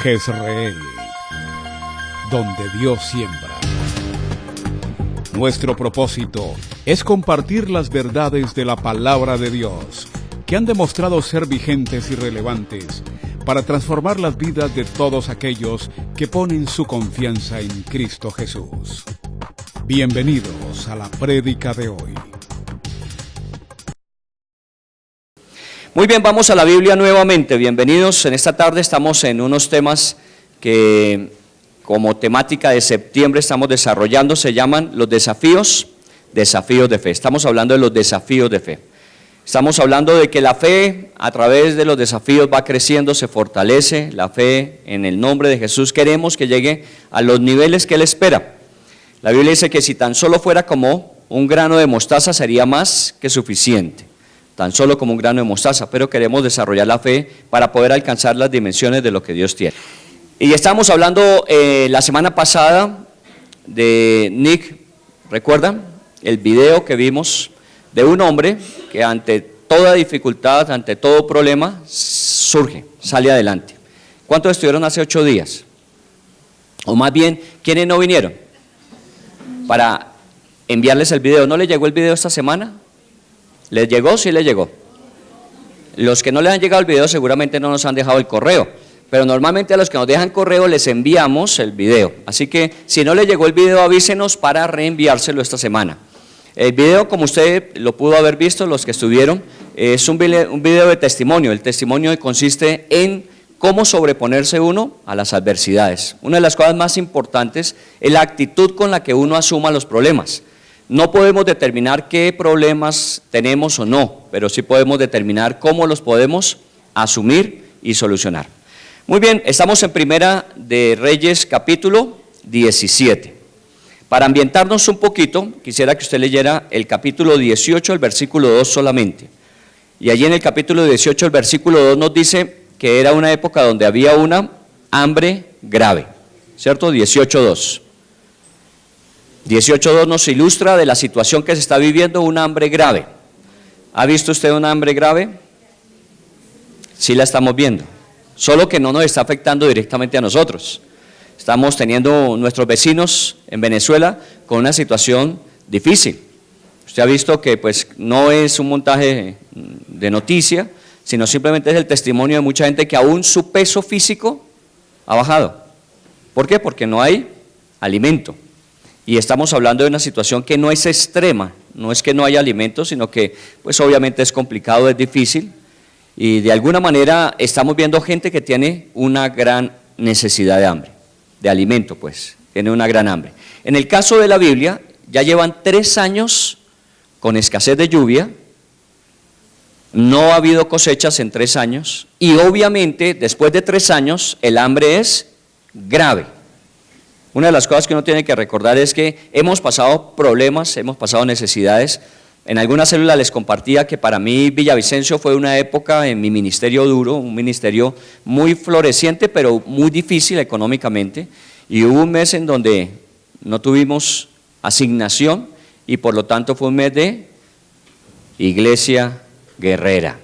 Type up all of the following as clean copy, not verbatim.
Jezreel, donde Dios siembra. Nuestro propósito es compartir las verdades de la palabra de Dios, que han demostrado ser vigentes y relevantes para transformar las vidas de todos aquellos que ponen su confianza en Cristo Jesús. Bienvenidos a la prédica de hoy. Muy bien, vamos a la Biblia nuevamente. Bienvenidos. En esta tarde estamos en unos temas que como temática de septiembre estamos desarrollando, se llaman los desafíos de fe. Estamos hablando de los desafíos de fe. Estamos hablando de que la fe a través de los desafíos va creciendo, se fortalece. La fe en el nombre de Jesús queremos que llegue a los niveles que Él espera. La Biblia dice que si tan solo fuera como un grano de mostaza sería más que suficiente. Tan solo como un grano de mostaza, pero queremos desarrollar la fe para poder alcanzar las dimensiones de lo que Dios tiene. Y estamos hablando la semana pasada de Nick, ¿recuerdan? El video que vimos de un hombre que ante toda dificultad, ante todo problema, surge, sale adelante. ¿Cuántos estuvieron hace 8 días? O más bien, ¿quiénes no vinieron? Para enviarles el video. ¿No les llegó el video esta semana? ¿Les llegó? Sí les llegó. Los que no les han llegado el video seguramente no nos han dejado el correo, pero normalmente a los que nos dejan correo les enviamos el video. Así que si no les llegó el video, avísenos para reenviárselo esta semana. El video, como usted lo pudo haber visto, los que estuvieron, es un video de testimonio. El testimonio consiste en cómo sobreponerse uno a las adversidades. Una de las cosas más importantes es la actitud con la que uno asuma los problemas. No podemos determinar qué problemas tenemos o no, pero sí podemos determinar cómo los podemos asumir y solucionar. Muy bien, estamos en Primera de Reyes capítulo 17. Para ambientarnos un poquito, quisiera que usted leyera el capítulo 18, el versículo 2 solamente. Y allí en el capítulo 18, el versículo 2 nos dice que era una época donde había una hambre grave, ¿cierto? 18.2. 18.2 nos ilustra de la situación que se está viviendo, una hambre grave. ¿Ha visto usted una hambre grave? Sí la estamos viendo, solo que no nos está afectando directamente a nosotros. Estamos teniendo nuestros vecinos en Venezuela con una situación difícil. Usted ha visto que pues no es un montaje de noticia, sino simplemente es el testimonio de mucha gente que aún su peso físico ha bajado. ¿Por qué? Porque no hay alimento. Y estamos hablando de una situación que no es extrema, no es que no haya alimentos, sino que pues obviamente es complicado, es difícil, y de alguna manera estamos viendo gente que tiene una gran necesidad de hambre, de alimento pues, tiene una gran hambre. En el caso de la Biblia, ya llevan 3 años con escasez de lluvia, no ha habido cosechas en 3 años, y obviamente después de 3 años el hambre es grave. Una de las cosas que uno tiene que recordar es que hemos pasado problemas, hemos pasado necesidades. En alguna célula les compartía que para mí Villavicencio fue una época en mi ministerio duro, un ministerio muy floreciente, pero muy difícil económicamente. Y hubo un mes en donde no tuvimos asignación y por lo tanto fue un mes de iglesia guerrera.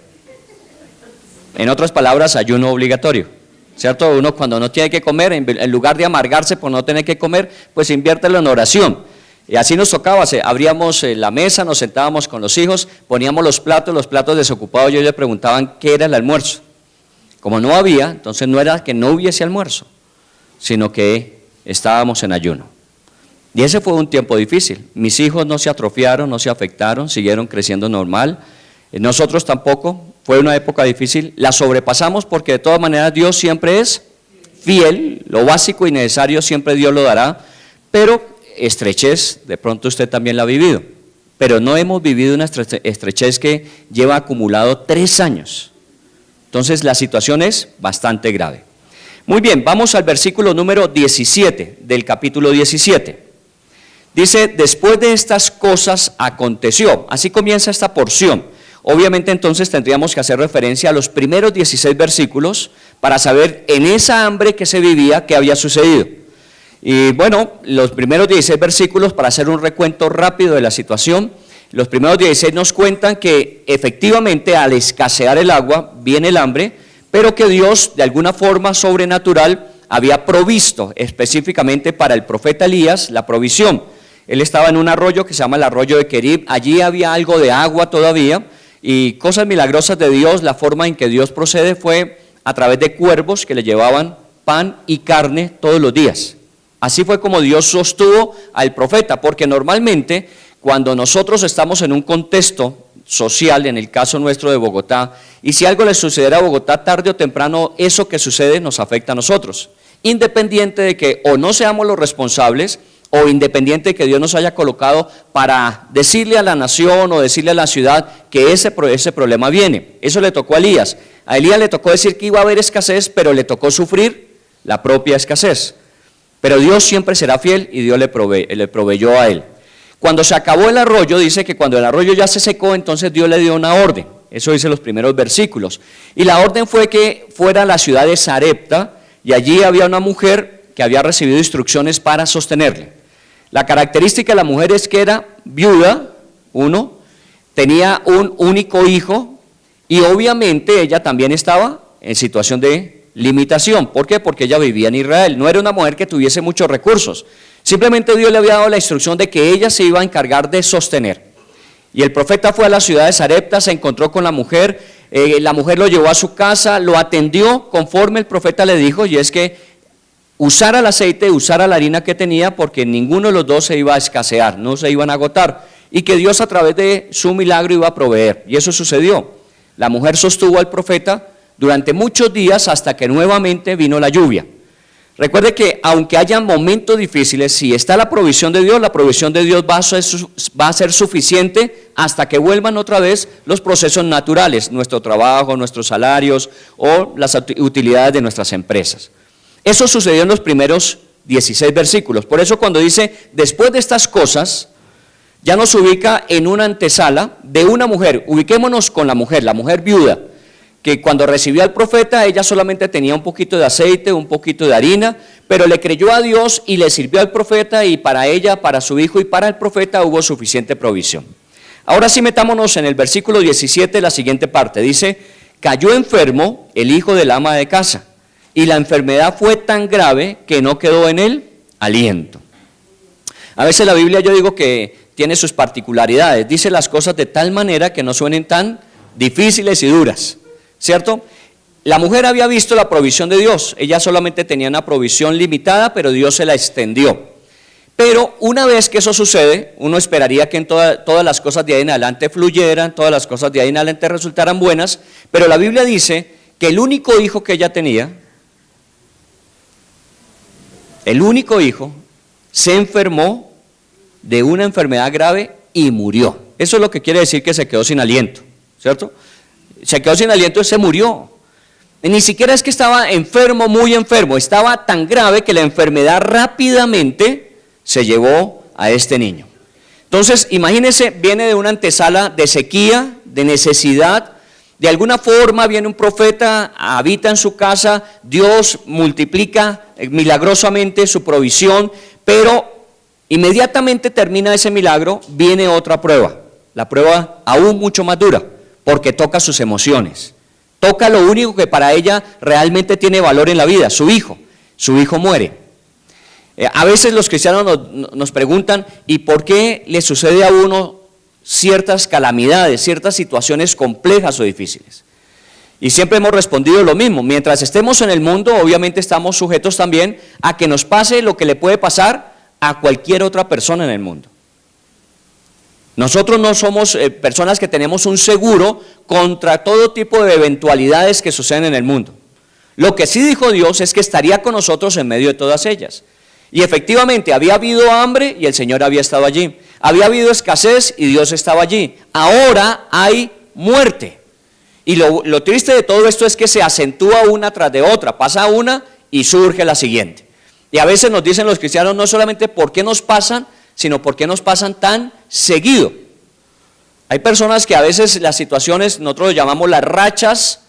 En otras palabras, ayuno obligatorio. ¿Cierto? Uno cuando no tiene que comer, en lugar de amargarse por no tener que comer, pues inviértelo en oración. Y así nos tocaba, abríamos la mesa, nos sentábamos con los hijos, poníamos los platos desocupados, y ellos le preguntaban qué era el almuerzo. Como no había, entonces no era que no hubiese almuerzo, sino que estábamos en ayuno. Y ese fue un tiempo difícil. Mis hijos no se atrofiaron, no se afectaron, siguieron creciendo normal. Nosotros tampoco. Fue una época difícil, la sobrepasamos porque de todas maneras Dios siempre es fiel, lo básico y necesario siempre Dios lo dará, pero estrechez, de pronto usted también la ha vivido, pero no hemos vivido una estrechez que lleva acumulado 3 años, entonces la situación es bastante grave. Muy bien, vamos al versículo número 17 del capítulo 17, dice, después de estas cosas aconteció, así comienza esta porción. Obviamente entonces tendríamos que hacer referencia a los primeros 16 versículos para saber en esa hambre que se vivía qué había sucedido. Y bueno, los primeros 16 versículos, para hacer un recuento rápido de la situación, los primeros 16 nos cuentan que efectivamente al escasear el agua viene el hambre, pero que Dios de alguna forma sobrenatural había provisto específicamente para el profeta Elías la provisión. Él estaba en un arroyo que se llama el arroyo de Querib, allí había algo de agua todavía y cosas milagrosas de Dios. La forma en que Dios procede fue a través de cuervos que le llevaban pan y carne todos los días. Así fue como Dios sostuvo al profeta, porque normalmente cuando nosotros estamos en un contexto social, en el caso nuestro de Bogotá, y si algo le sucediera a Bogotá tarde o temprano, eso que sucede nos afecta a nosotros, independiente de que o no seamos los responsables, o independiente de que Dios nos haya colocado para decirle a la nación o decirle a la ciudad que ese problema viene. Eso le tocó a Elías. A Elías le tocó decir que iba a haber escasez, pero le tocó sufrir la propia escasez. Pero Dios siempre será fiel y Dios le proveyó a él. Cuando se acabó el arroyo, dice que cuando el arroyo ya se secó, entonces Dios le dio una orden. Eso dice los primeros versículos. Y la orden fue que fuera a la ciudad de Sarepta, y allí había una mujer que había recibido instrucciones para sostenerle. La característica de la mujer es que era viuda, tenía un único hijo, y obviamente ella también estaba en situación de limitación. ¿Por qué? Porque ella vivía en Israel. No era una mujer que tuviese muchos recursos. Simplemente Dios le había dado la instrucción de que ella se iba a encargar de sostener. Y el profeta fue a la ciudad de Sarepta, se encontró con la mujer lo llevó a su casa, lo atendió conforme el profeta le dijo, y es que usara el aceite, usara la harina que tenía, porque ninguno de los dos se iba a escasear, no se iban a agotar, y que Dios a través de su milagro iba a proveer, y eso sucedió. La mujer sostuvo al profeta durante muchos días hasta que nuevamente vino la lluvia. Recuerde que aunque haya momentos difíciles, si está la provisión de Dios va a ser suficiente hasta que vuelvan otra vez los procesos naturales, nuestro trabajo, nuestros salarios o las utilidades de nuestras empresas. Eso sucedió en los primeros 16 versículos. Por eso cuando dice, después de estas cosas, ya nos ubica en una antesala de una mujer. Ubiquémonos con la mujer viuda, que cuando recibió al profeta, ella solamente tenía un poquito de aceite, un poquito de harina, pero le creyó a Dios y le sirvió al profeta, y para ella, para su hijo y para el profeta hubo suficiente provisión. Ahora sí metámonos en el versículo 17, la siguiente parte. Dice, cayó enfermo el hijo del ama de casa, y la enfermedad fue tan grave que no quedó en él aliento. A veces la Biblia, yo digo que tiene sus particularidades, dice las cosas de tal manera que no suenen tan difíciles y duras, ¿cierto? La mujer había visto la provisión de Dios, ella solamente tenía una provisión limitada, pero Dios se la extendió. Pero una vez que eso sucede, uno esperaría que en todas las cosas de ahí en adelante fluyeran, todas las cosas de ahí en adelante resultaran buenas, pero la Biblia dice que el único hijo que ella tenía, se enfermó de una enfermedad grave y murió. Eso es lo que quiere decir que se quedó sin aliento, ¿cierto? Se quedó sin aliento y se murió. Y ni siquiera es que estaba enfermo, muy enfermo, estaba tan grave que la enfermedad rápidamente se llevó a este niño. Entonces, imagínense, viene de una antesala de sequía, de necesidad. De alguna forma viene un profeta, habita en su casa, Dios multiplica milagrosamente su provisión, pero inmediatamente termina ese milagro, viene otra prueba, la prueba aún mucho más dura, porque toca sus emociones, toca lo único que para ella realmente tiene valor en la vida, su hijo muere. A veces los cristianos nos preguntan, ¿y por qué le sucede a uno ciertas calamidades, ciertas situaciones complejas o difíciles? Y siempre hemos respondido lo mismo, mientras estemos en el mundo, obviamente estamos sujetos también a que nos pase lo que le puede pasar a cualquier otra persona en el mundo. Nosotros no somos personas que tenemos un seguro contra todo tipo de eventualidades que suceden en el mundo. Lo que sí dijo Dios es que estaría con nosotros en medio de todas ellas. Y efectivamente había habido hambre y el Señor había estado allí. Había habido escasez y Dios estaba allí. Ahora hay muerte. Y lo triste de todo esto es que se acentúa una tras de otra. Pasa una y surge la siguiente. Y a veces nos dicen los cristianos no solamente por qué nos pasan, sino por qué nos pasan tan seguido. Hay personas que a veces las situaciones, nosotros lo llamamos las rachas,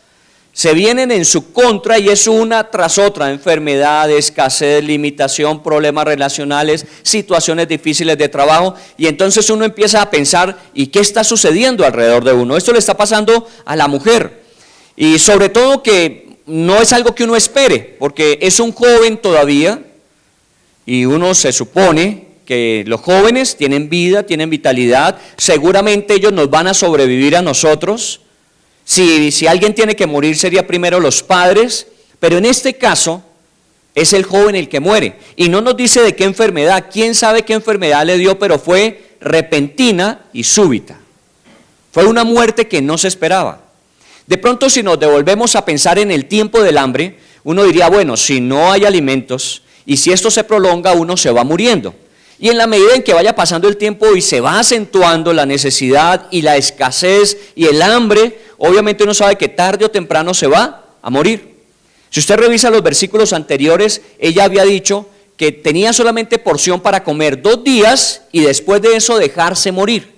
se vienen en su contra y es una tras otra, enfermedad, escasez, limitación, problemas relacionales, situaciones difíciles de trabajo, y entonces uno empieza a pensar, ¿y qué está sucediendo alrededor de uno? Esto le está pasando a la mujer, y sobre todo que no es algo que uno espere, porque es un joven todavía y uno se supone que los jóvenes tienen vida, tienen vitalidad, seguramente ellos nos van a sobrevivir a nosotros. Si alguien tiene que morir sería primero los padres, pero en este caso es el joven el que muere. Y no nos dice de qué enfermedad, quién sabe qué enfermedad le dio, pero fue repentina y súbita. Fue una muerte que no se esperaba. De pronto, si nos devolvemos a pensar en el tiempo del hambre, uno diría, bueno, si no hay alimentos y si esto se prolonga, uno se va muriendo. Y en la medida en que vaya pasando el tiempo y se va acentuando la necesidad y la escasez y el hambre, obviamente uno sabe que tarde o temprano se va a morir. Si usted revisa los versículos anteriores, ella había dicho que tenía solamente porción para comer 2 días y después de eso dejarse morir.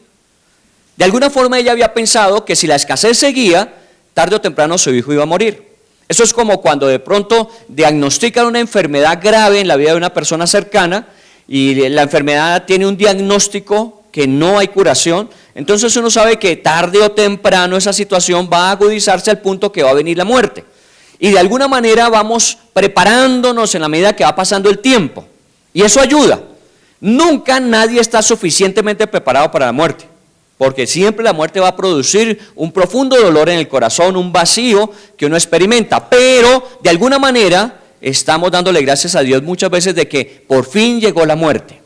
De alguna forma ella había pensado que si la escasez seguía, tarde o temprano su hijo iba a morir. Eso es como cuando de pronto diagnostican una enfermedad grave en la vida de una persona cercana y la enfermedad tiene un diagnóstico que no hay curación, entonces uno sabe que tarde o temprano esa situación va a agudizarse al punto que va a venir la muerte. Y de alguna manera vamos preparándonos en la medida que va pasando el tiempo. Y eso ayuda. Nunca nadie está suficientemente preparado para la muerte, porque siempre la muerte va a producir un profundo dolor en el corazón, un vacío que uno experimenta, pero de alguna manera estamos dándole gracias a Dios muchas veces de que por fin llegó la muerte.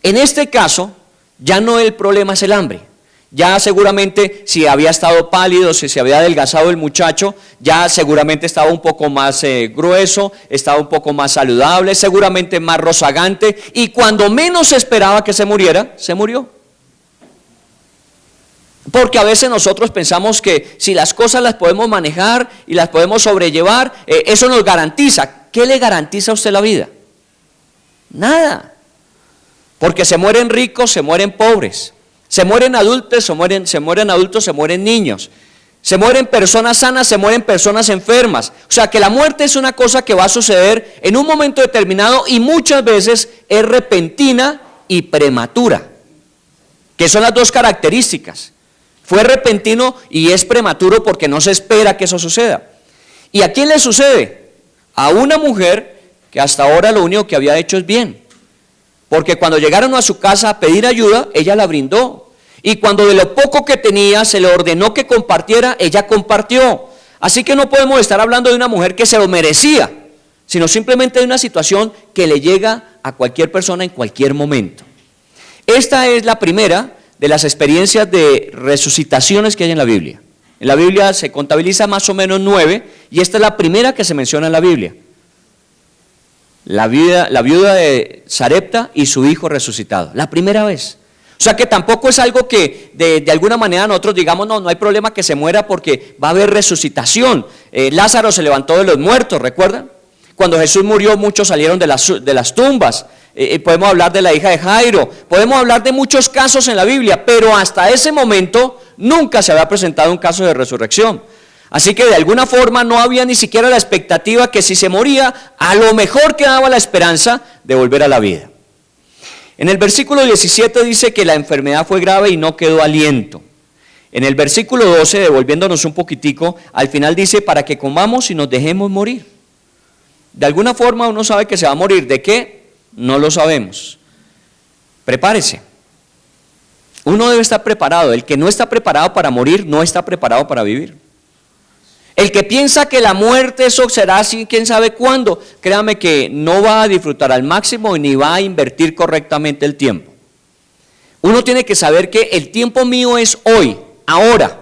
En este caso, ya no el problema es el hambre. Ya seguramente si había estado pálido, si se había adelgazado el muchacho, ya seguramente estaba un poco más grueso, estaba un poco más saludable, seguramente más rozagante, y cuando menos se esperaba que se muriera, se murió. Porque a veces nosotros pensamos que si las cosas las podemos manejar y las podemos sobrellevar, eso nos garantiza. ¿Qué le garantiza a usted la vida? Nada. Porque se mueren ricos, se mueren pobres. Se mueren adultos, se mueren adultos, se mueren niños. Se mueren personas sanas, se mueren personas enfermas. O sea que la muerte es una cosa que va a suceder en un momento determinado y muchas veces es repentina y prematura. Que son las dos características. Fue repentino y es prematuro porque no se espera que eso suceda. ¿Y a quién le sucede? A una mujer que hasta ahora lo único que había hecho es bien. Porque cuando llegaron a su casa a pedir ayuda, ella la brindó. Y cuando de lo poco que tenía se le ordenó que compartiera, ella compartió. Así que no podemos estar hablando de una mujer que se lo merecía, sino simplemente de una situación que le llega a cualquier persona en cualquier momento. Esta es la primera de las experiencias de resucitaciones que hay en la Biblia. En la Biblia se contabiliza más o menos 9 y esta es la primera que se menciona en la Biblia. La viuda de Sarepta y su hijo resucitado, la primera vez. O sea que tampoco es algo que de alguna manera nosotros digamos, no hay problema que se muera porque va a haber resucitación. Lázaro se levantó de los muertos, ¿recuerdan? Cuando Jesús murió muchos salieron de las tumbas. Podemos hablar de la hija de Jairo, podemos hablar de muchos casos en la Biblia, pero hasta ese momento nunca se había presentado un caso de resurrección. Así que de alguna forma no había ni siquiera la expectativa que si se moría, a lo mejor quedaba la esperanza de volver a la vida. En el versículo 17 dice que la enfermedad fue grave y no quedó aliento. En el versículo 12, devolviéndonos un poquitico, al final dice, para que comamos y nos dejemos morir. De alguna forma uno sabe que se va a morir. ¿De qué? No lo sabemos. Prepárese. Uno debe estar preparado. El que no está preparado para morir, no está preparado para vivir. El que piensa que la muerte eso será así, quién sabe cuándo, créame que no va a disfrutar al máximo ni va a invertir correctamente el tiempo. Uno tiene que saber que el tiempo mío es hoy, ahora.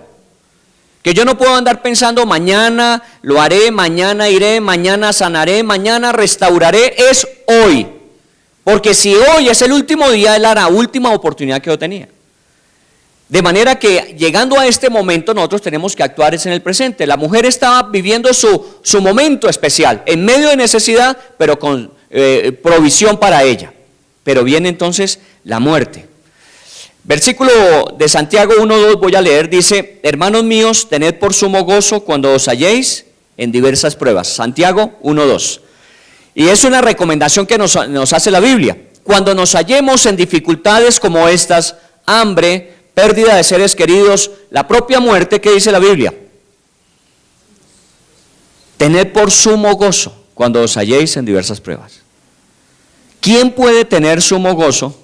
Que yo no puedo andar pensando mañana lo haré, mañana iré, mañana sanaré, mañana restauraré, es hoy. Porque si hoy es el último día, es la última oportunidad que yo tenía. De manera que llegando a este momento nosotros tenemos que actuar en el presente. La mujer estaba viviendo su momento especial, en medio de necesidad, pero con provisión para ella. Pero viene entonces la muerte. Versículo de Santiago 1:2 voy a leer, dice, hermanos míos, tened por sumo gozo cuando os halléis en diversas pruebas. Santiago 1:2. Y es una recomendación que nos hace la Biblia. Cuando nos hallemos en dificultades como estas, hambre, pérdida de seres queridos, la propia muerte, ¿qué dice la Biblia? Tened por sumo gozo cuando os halléis en diversas pruebas. ¿Quién puede tener sumo gozo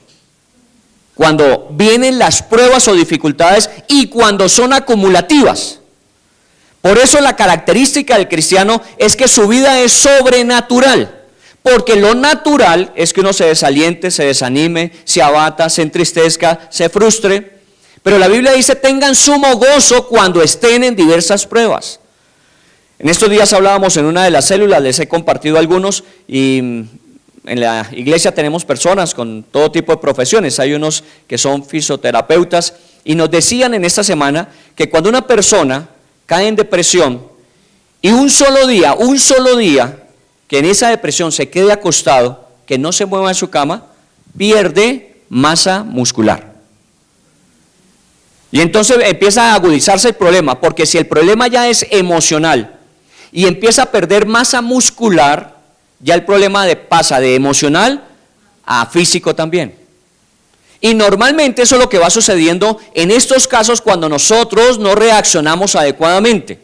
cuando vienen las pruebas o dificultades y cuando son acumulativas? Por eso la característica del cristiano es que su vida es sobrenatural, porque lo natural es que uno se desaliente, se desanime, se abata, se entristezca, se frustre, pero la Biblia dice: tengan sumo gozo cuando estén en diversas pruebas. En estos días hablábamos en una de las células, les he compartido algunos, y en la iglesia tenemos personas con todo tipo de profesiones. Hay unos que son fisioterapeutas y nos decían en esta semana que cuando una persona cae en depresión y un solo día que en esa depresión se quede acostado, que no se mueva de su cama, pierde masa muscular. Y entonces empieza a agudizarse el problema, porque si el problema ya es emocional y empieza a perder masa muscular, ya el problema pasa de emocional a físico también. Y normalmente eso es lo que va sucediendo en estos casos cuando nosotros no reaccionamos adecuadamente.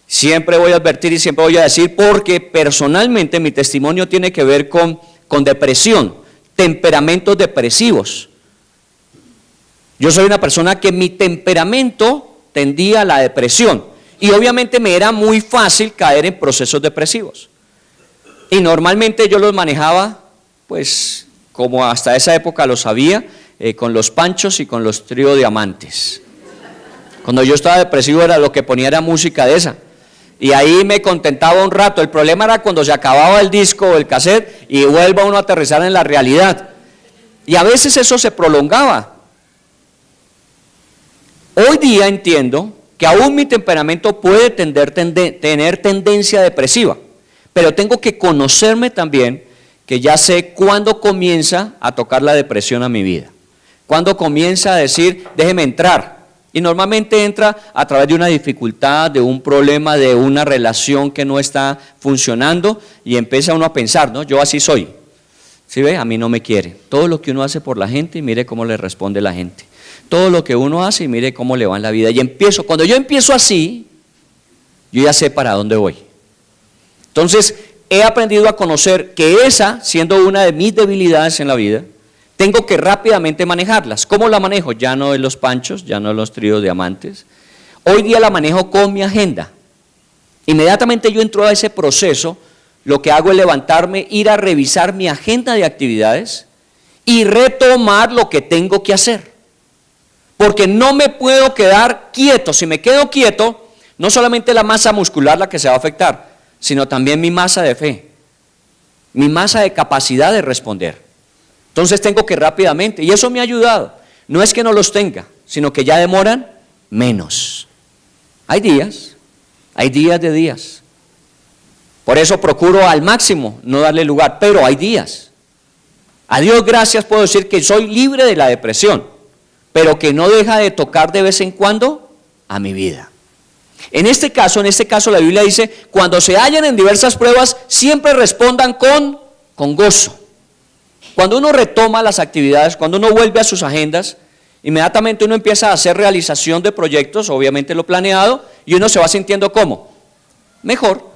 Siempre voy a advertir y siempre voy a decir, porque personalmente mi testimonio tiene que ver con depresión, temperamentos depresivos. Yo soy una persona que mi temperamento tendía a la depresión y obviamente me era muy fácil caer en procesos depresivos. Y normalmente yo los manejaba, pues como hasta esa época lo sabía, con los Panchos y con los Trío Diamantes. Cuando yo estaba depresivo era lo que ponía era música de esa. Y ahí me contentaba un rato. El problema era cuando se acababa el disco o el cassette y vuelva uno a aterrizar en la realidad. Y a veces eso se prolongaba. Hoy día entiendo que aún mi temperamento puede tener tendencia depresiva, pero tengo que conocerme también, que ya sé cuándo comienza a tocar la depresión a mi vida, cuándo comienza a decir, déjeme entrar. Y normalmente entra a través de una dificultad, de un problema, de una relación que no está funcionando, y empieza uno a pensar, ¿no? Yo así soy. ¿Sí ve? A mí no me quiere. Todo lo que uno hace por la gente, y mire cómo le responde la gente. Todo lo que uno hace y mire cómo le va en la vida. Y cuando yo empiezo así, yo ya sé para dónde voy. Entonces, he aprendido a conocer que esa, siendo una de mis debilidades en la vida, tengo que rápidamente manejarlas. ¿Cómo la manejo? Ya no en los Panchos, ya no en los Tríos Diamantes. Hoy día la manejo con mi agenda. Inmediatamente yo entro a ese proceso, lo que hago es levantarme, ir a revisar mi agenda de actividades y retomar lo que tengo que hacer. Porque no me puedo quedar quieto. Si me quedo quieto, no solamente la masa muscular la que se va a afectar, sino también mi masa de fe, mi masa de capacidad de responder. Entonces tengo que rápidamente, y eso me ha ayudado. No es que no los tenga, sino que ya demoran menos. Hay días de días. Por eso procuro al máximo no darle lugar, pero hay días. A Dios gracias puedo decir que soy libre de la depresión, pero que no deja de tocar de vez en cuando a mi vida. En este caso la Biblia dice, cuando se hallen en diversas pruebas, siempre respondan con gozo. Cuando uno retoma las actividades, cuando uno vuelve a sus agendas, inmediatamente uno empieza a hacer realización de proyectos, obviamente lo planeado, y uno se va sintiendo ¿cómo? Mejor.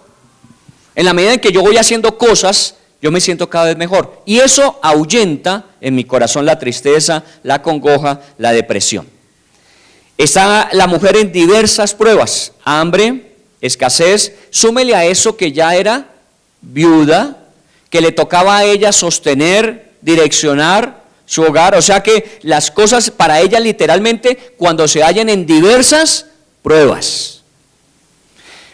En la medida en que yo voy haciendo cosas, yo me siento cada vez mejor. Y eso ahuyenta en mi corazón la tristeza, la congoja, la depresión. Está la mujer en diversas pruebas, hambre, escasez, súmele a eso que ya era viuda, que le tocaba a ella sostener, direccionar su hogar, o sea que las cosas para ella literalmente cuando se hallan en diversas pruebas.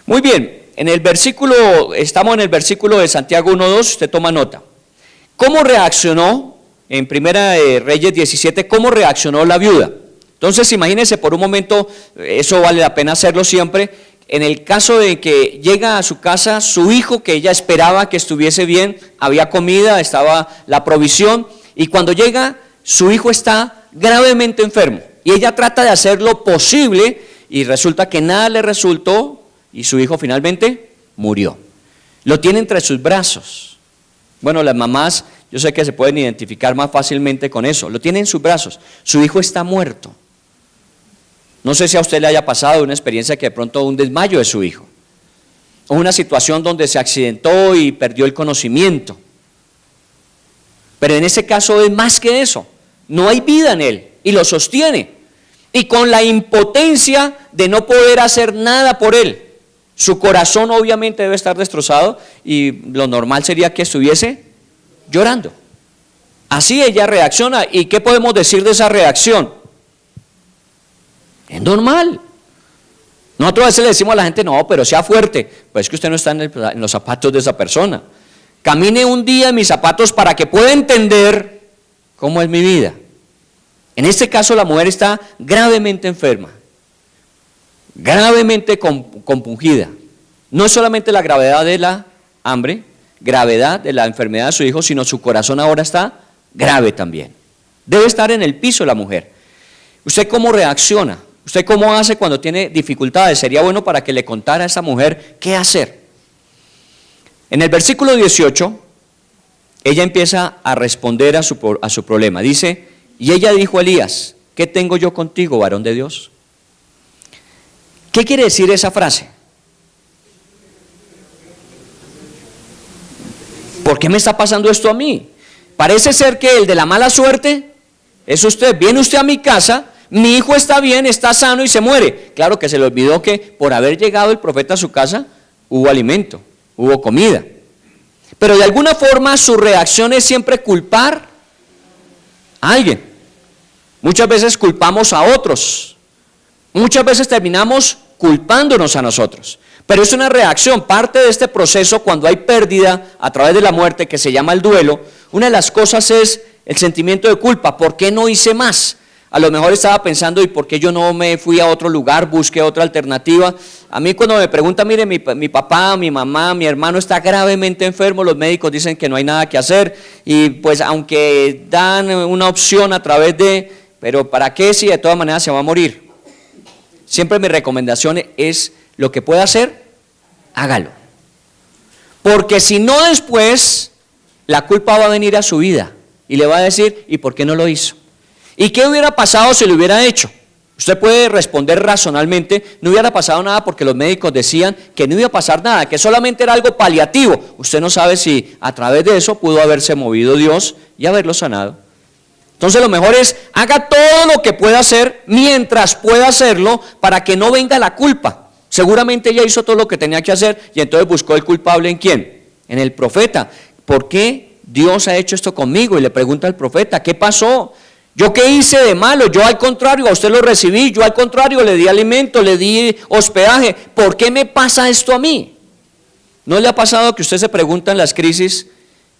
Muy bien, estamos en el versículo de Santiago 1:2, usted toma nota. ¿Cómo reaccionó en Primera de Reyes 17, cómo reaccionó la viuda? Entonces imagínense por un momento, eso vale la pena hacerlo siempre, en el caso de que llega a su casa su hijo que ella esperaba que estuviese bien, había comida, estaba la provisión, y cuando llega su hijo está gravemente enfermo, y ella trata de hacer lo posible, y resulta que nada le resultó, y su hijo finalmente murió. Lo tiene entre sus brazos. Bueno, las mamás, yo sé que se pueden identificar más fácilmente con eso, lo tiene en sus brazos, su hijo está muerto. No sé si a usted le haya pasado una experiencia que de pronto un desmayo de su hijo. o una situación donde se accidentó y perdió el conocimiento. Pero en ese caso es más que eso, no hay vida en él y lo sostiene. Y con la impotencia de no poder hacer nada por él, su corazón obviamente debe estar destrozado y lo normal sería que estuviese llorando. Así ella reacciona. ¿Y qué podemos decir de esa reacción? Es normal. Nosotros a veces le decimos a la gente, no, pero sea fuerte. Pues es que usted no está en los zapatos de esa persona. Camine un día en mis zapatos para que pueda entender cómo es mi vida. En este caso la mujer está gravemente enferma, gravemente compungida. No es solamente la gravedad de la hambre, gravedad de la enfermedad de su hijo, sino su corazón ahora está grave también. Debe estar en el piso la mujer. ¿Usted cómo reacciona? ¿Usted cómo hace cuando tiene dificultades? Sería bueno para que le contara a esa mujer qué hacer. En el versículo 18, ella empieza a responder a su problema. Dice, y ella dijo a Elías, ¿qué tengo yo contigo, varón de Dios? ¿Qué quiere decir esa frase? ¿Por qué me está pasando esto a mí? Parece ser que el de la mala suerte es usted. Viene usted a mi casa, mi hijo está bien, está sano y se muere. Claro que se le olvidó que por haber llegado el profeta a su casa, hubo alimento, hubo comida. Pero de alguna forma su reacción es siempre culpar a alguien. Muchas veces culpamos a otros. Muchas veces terminamos culpándonos a nosotros. Pero es una reacción, parte de este proceso cuando hay pérdida a través de la muerte que se llama el duelo. Una de las cosas es el sentimiento de culpa. ¿Por qué no hice más? A lo mejor estaba pensando, ¿y por qué yo no me fui a otro lugar, busqué otra alternativa? A mí cuando me preguntan, mire, mi papá, mi mamá, mi hermano está gravemente enfermo, los médicos dicen que no hay nada que hacer, y pues aunque dan una opción a través de, pero ¿para qué si de todas maneras se va a morir? Siempre mi recomendación es, lo que pueda hacer, hágalo. Porque si no después, la culpa va a venir a su vida, y le va a decir, ¿y por qué no lo hizo? ¿Y qué hubiera pasado si lo hubiera hecho? Usted puede responder razonalmente, no hubiera pasado nada porque los médicos decían que no iba a pasar nada, que solamente era algo paliativo. Usted no sabe si a través de eso pudo haberse movido Dios y haberlo sanado. Entonces lo mejor es, haga todo lo que pueda hacer mientras pueda hacerlo para que no venga la culpa. Seguramente ella hizo todo lo que tenía que hacer y entonces buscó el culpable ¿en quién? En el profeta. ¿Por qué Dios ha hecho esto conmigo? Y le pregunta al profeta, ¿qué pasó? ¿Yo qué hice de malo? Yo al contrario, a usted lo recibí, yo al contrario le di alimento, le di hospedaje. ¿Por qué me pasa esto a mí? ¿No le ha pasado que usted se pregunta en las crisis,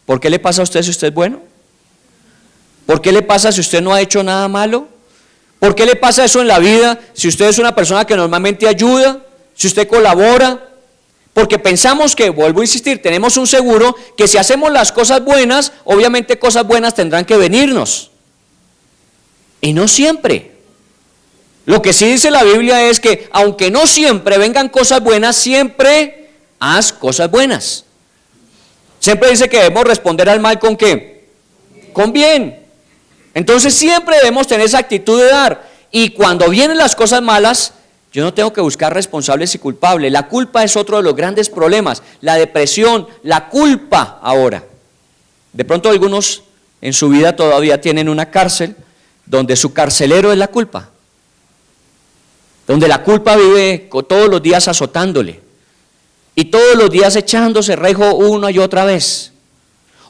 ¿por qué le pasa a usted si usted es bueno? ¿Por qué le pasa si usted no ha hecho nada malo? ¿Por qué le pasa eso en la vida si usted es una persona que normalmente ayuda, si usted colabora? Porque pensamos que, vuelvo a insistir, tenemos un seguro que si hacemos las cosas buenas, obviamente cosas buenas tendrán que venirnos. Y no siempre. Lo que sí dice la Biblia es que aunque no siempre vengan cosas buenas, siempre haz cosas buenas. Siempre dice que debemos responder al mal ¿con qué? Con bien. Entonces siempre debemos tener esa actitud de dar. Y cuando vienen las cosas malas, yo no tengo que buscar responsables y culpables. La culpa es otro de los grandes problemas. La depresión, la culpa ahora. De pronto algunos en su vida todavía tienen una cárcel donde su carcelero es la culpa, donde la culpa vive todos los días azotándole y todos los días echándose rejo una y otra vez,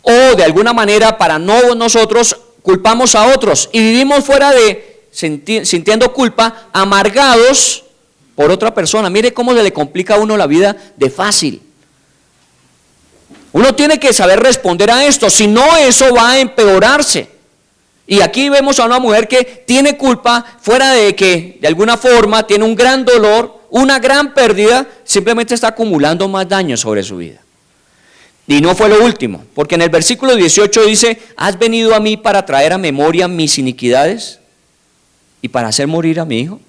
o de alguna manera para no nosotros culpamos a otros y vivimos fuera de sintiendo culpa, amargados por otra persona. Mire cómo se le complica a uno la vida de fácil. Uno tiene que saber responder a esto, si no eso va a empeorarse. Y aquí vemos a una mujer que tiene culpa fuera de que de alguna forma tiene un gran dolor, una gran pérdida, simplemente está acumulando más daño sobre su vida. Y no fue lo último, porque en el versículo 18 dice, ¿has venido a mí para traer a memoria mis iniquidades y para hacer morir a mi hijo?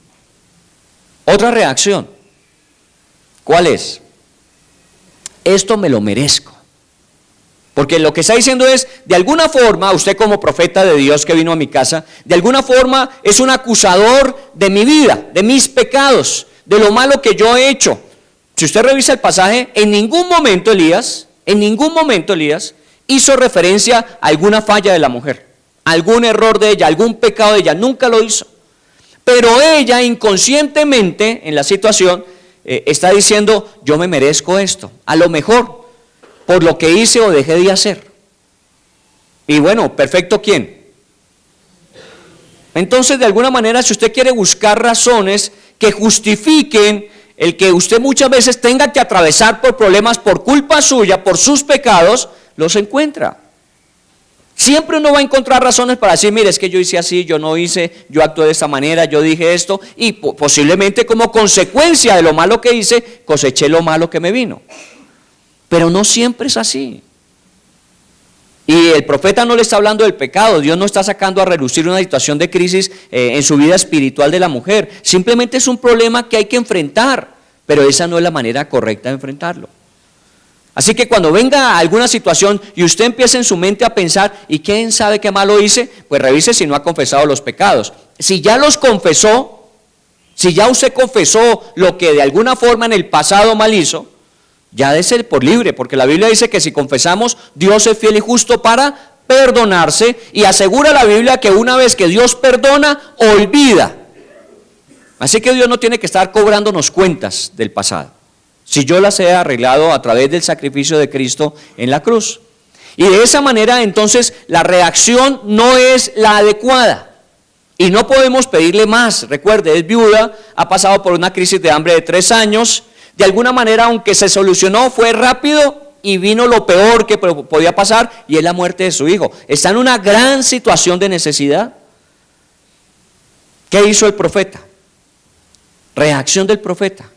Otra reacción, ¿cuál es? Esto me lo merezco. Porque lo que está diciendo es, de alguna forma, usted como profeta de Dios que vino a mi casa, de alguna forma es un acusador de mi vida, de mis pecados, de lo malo que yo he hecho. Si usted revisa el pasaje, en ningún momento Elías hizo referencia a alguna falla de la mujer, algún error de ella, algún pecado de ella, nunca lo hizo. Pero ella inconscientemente en la situación está diciendo, yo me merezco esto, a lo mejor por lo que hice o dejé de hacer. Y bueno, perfecto, ¿quién? Entonces, de alguna manera, si usted quiere buscar razones que justifiquen el que usted muchas veces tenga que atravesar por problemas por culpa suya, por sus pecados, los encuentra. Siempre uno va a encontrar razones para decir, mire, es que yo hice así, yo no hice, yo actué de esta manera, yo dije esto, y posiblemente como consecuencia de lo malo que hice, coseché lo malo que me vino. Pero no siempre es así. Y el profeta no le está hablando del pecado, Dios no está sacando a relucir una situación de crisis en su vida espiritual de la mujer. Simplemente es un problema que hay que enfrentar, pero esa no es la manera correcta de enfrentarlo. Así que cuando venga alguna situación y usted empiece en su mente a pensar, ¿y quién sabe qué malo hice? Pues revise si no ha confesado los pecados. Si ya los confesó, si ya usted confesó lo que de alguna forma en el pasado mal hizo, ya dese por libre, porque la Biblia dice que si confesamos, Dios es fiel y justo para perdonarse, y asegura la Biblia que una vez que Dios perdona, olvida. Así que Dios no tiene que estar cobrándonos cuentas del pasado, si yo las he arreglado a través del sacrificio de Cristo en la cruz. Y de esa manera entonces la reacción no es la adecuada. Y no podemos pedirle más. Recuerde, es viuda, ha pasado por una crisis de hambre de 3 años. De alguna manera, aunque se solucionó, fue rápido y vino lo peor que podía pasar, y es la muerte de su hijo. Está en una gran situación de necesidad. ¿Qué hizo el profeta? Reacción del profeta.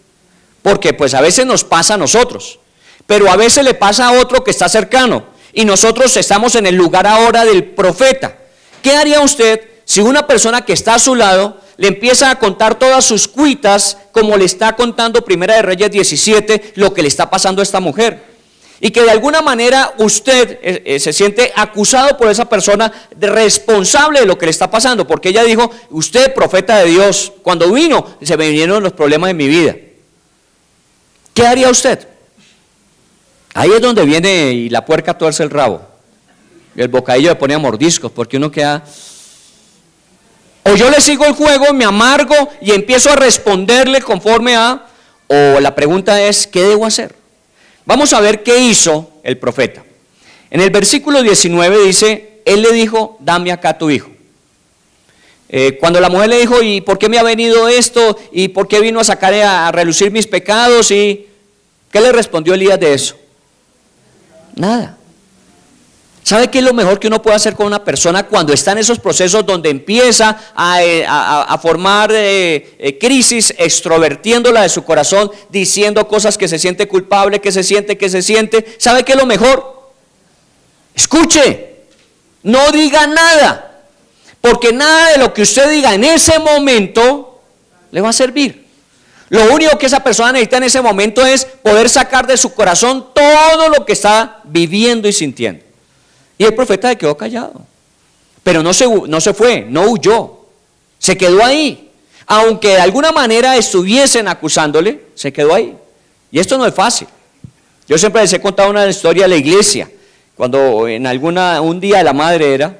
Porque pues a veces nos pasa a nosotros, pero a veces le pasa a otro que está cercano, y nosotros estamos en el lugar ahora del profeta. ¿Qué haría usted si una persona que está a su lado le empieza a contar todas sus cuitas, como le está contando Primera de Reyes 17, lo que le está pasando a esta mujer? Y que de alguna manera usted se siente acusado por esa persona, de responsable de lo que le está pasando, porque ella dijo, usted profeta de Dios, cuando vino se me vinieron los problemas de mi vida. ¿Qué haría usted? Ahí es donde viene y la puerca tuerce el rabo, y el bocadillo le pone a mordiscos, porque uno queda... O yo le sigo el juego, me amargo y empiezo a responderle conforme a... O la pregunta es, ¿qué debo hacer? Vamos a ver qué hizo el profeta. En el versículo 19 dice, él le dijo, dame acá tu hijo. Cuando la mujer le dijo, ¿y por qué me ha venido esto? ¿Y por qué vino a sacar a relucir mis pecados? ¿Y qué le respondió Elías de eso? Nada. ¿Sabe qué es lo mejor que uno puede hacer con una persona cuando está en esos procesos donde empieza a formar crisis, extrovertiéndola de su corazón, diciendo cosas que se siente culpable, que se siente? ¿Sabe qué es lo mejor? Escuche, no diga nada, porque nada de lo que usted diga en ese momento le va a servir. Lo único que esa persona necesita en ese momento es poder sacar de su corazón todo lo que está viviendo y sintiendo. Y el profeta se quedó callado, pero no se fue, no huyó, se quedó ahí. Aunque de alguna manera estuviesen acusándole, se quedó ahí. Y esto no es fácil. Yo siempre les he contado una historia de la iglesia, cuando en un día de la madre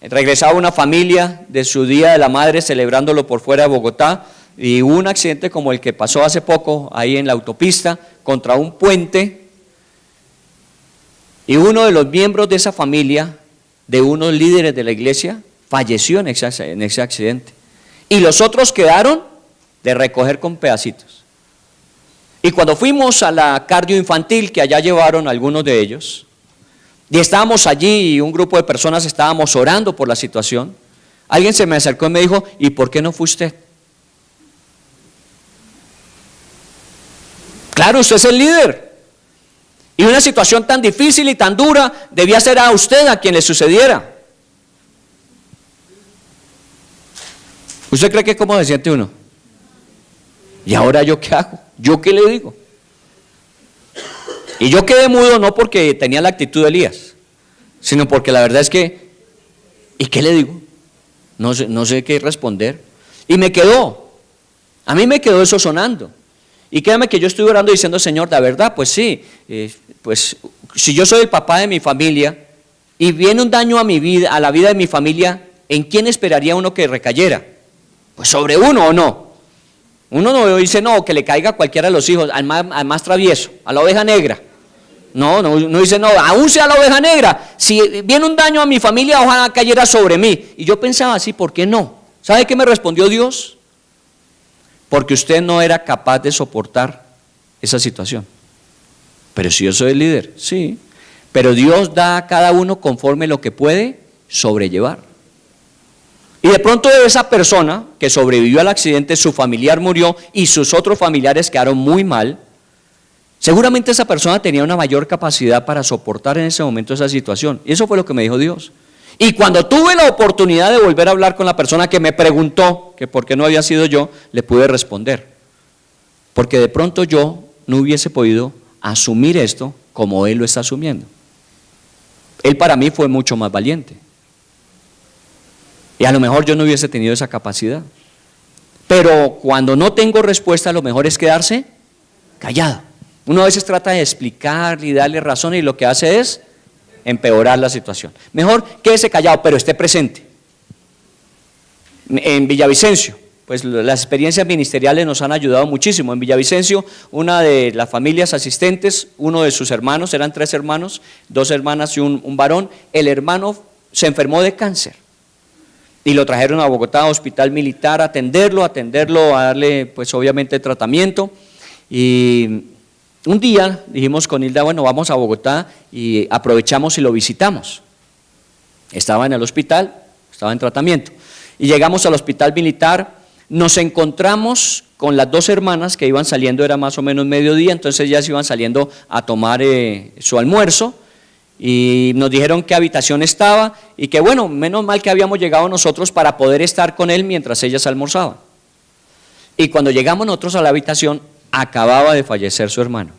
regresaba una familia de su día de la madre celebrándolo por fuera de Bogotá, y hubo un accidente como el que pasó hace poco ahí en la autopista contra un puente. Y uno de los miembros de esa familia, de unos líderes de la iglesia, falleció en ese accidente. Y los otros quedaron de recoger con pedacitos. Y cuando fuimos a la cardio infantil, que allá llevaron algunos de ellos, y estábamos allí y un grupo de personas estábamos orando por la situación, alguien se me acercó y me dijo, ¿y por qué no fue usted? Claro, usted es el líder. Y una situación tan difícil y tan dura, debía ser a usted a quien le sucediera. ¿Usted cree que cómo se siente uno? ¿Y ahora yo qué hago? ¿Yo qué le digo? Y yo quedé mudo no porque tenía la actitud de Elías, sino porque la verdad es que, ¿y qué le digo? No sé qué responder. Y a mí me quedó eso sonando. Y créame que yo estuve orando diciendo, Señor, la verdad, pues sí, pues si yo soy el papá de mi familia y viene un daño a mi vida, a la vida de mi familia, ¿en quién esperaría uno que recayera? Pues sobre uno o no. Uno no dice, no, que le caiga a cualquiera de los hijos, al más travieso, a la oveja negra. No dice, no, aún sea la oveja negra. Si viene un daño a mi familia, ojalá cayera sobre mí. Y yo pensaba así, ¿por qué no? ¿Sabe qué me respondió Dios? Porque usted no era capaz de soportar esa situación. Pero si yo soy el líder, sí. Pero Dios da a cada uno conforme lo que puede sobrellevar. Y de pronto esa persona que sobrevivió al accidente, su familiar murió y sus otros familiares quedaron muy mal. Seguramente esa persona tenía una mayor capacidad para soportar en ese momento esa situación. Y eso fue lo que me dijo Dios. Y cuando tuve la oportunidad de volver a hablar con la persona que me preguntó que por qué no había sido yo, le pude responder. Porque de pronto yo no hubiese podido asumir esto como él lo está asumiendo. Él para mí fue mucho más valiente. Y a lo mejor yo no hubiese tenido esa capacidad. Pero cuando no tengo respuesta, lo mejor es quedarse callado. Uno a veces trata de explicarle y darle razón y lo que hace es empeorar la situación. Mejor quédese callado, pero esté presente. En Villavicencio, pues las experiencias ministeriales nos han ayudado muchísimo. En Villavicencio, una de las familias asistentes, uno de sus hermanos, eran 3 hermanos, 2 hermanas y un varón, el hermano se enfermó de cáncer. Y lo trajeron a Bogotá, a hospital militar, a atenderlo, a darle pues obviamente tratamiento. Y un día dijimos con Hilda, bueno, vamos a Bogotá y aprovechamos y lo visitamos. Estaba en el hospital, estaba en tratamiento. Y llegamos al hospital militar, nos encontramos con las 2 hermanas que iban saliendo, era más o menos mediodía, entonces ellas iban saliendo a tomar su almuerzo. Y nos dijeron qué habitación estaba y que bueno, menos mal que habíamos llegado nosotros para poder estar con él mientras ellas almorzaban. Y cuando llegamos nosotros a la habitación, acababa de fallecer su hermano.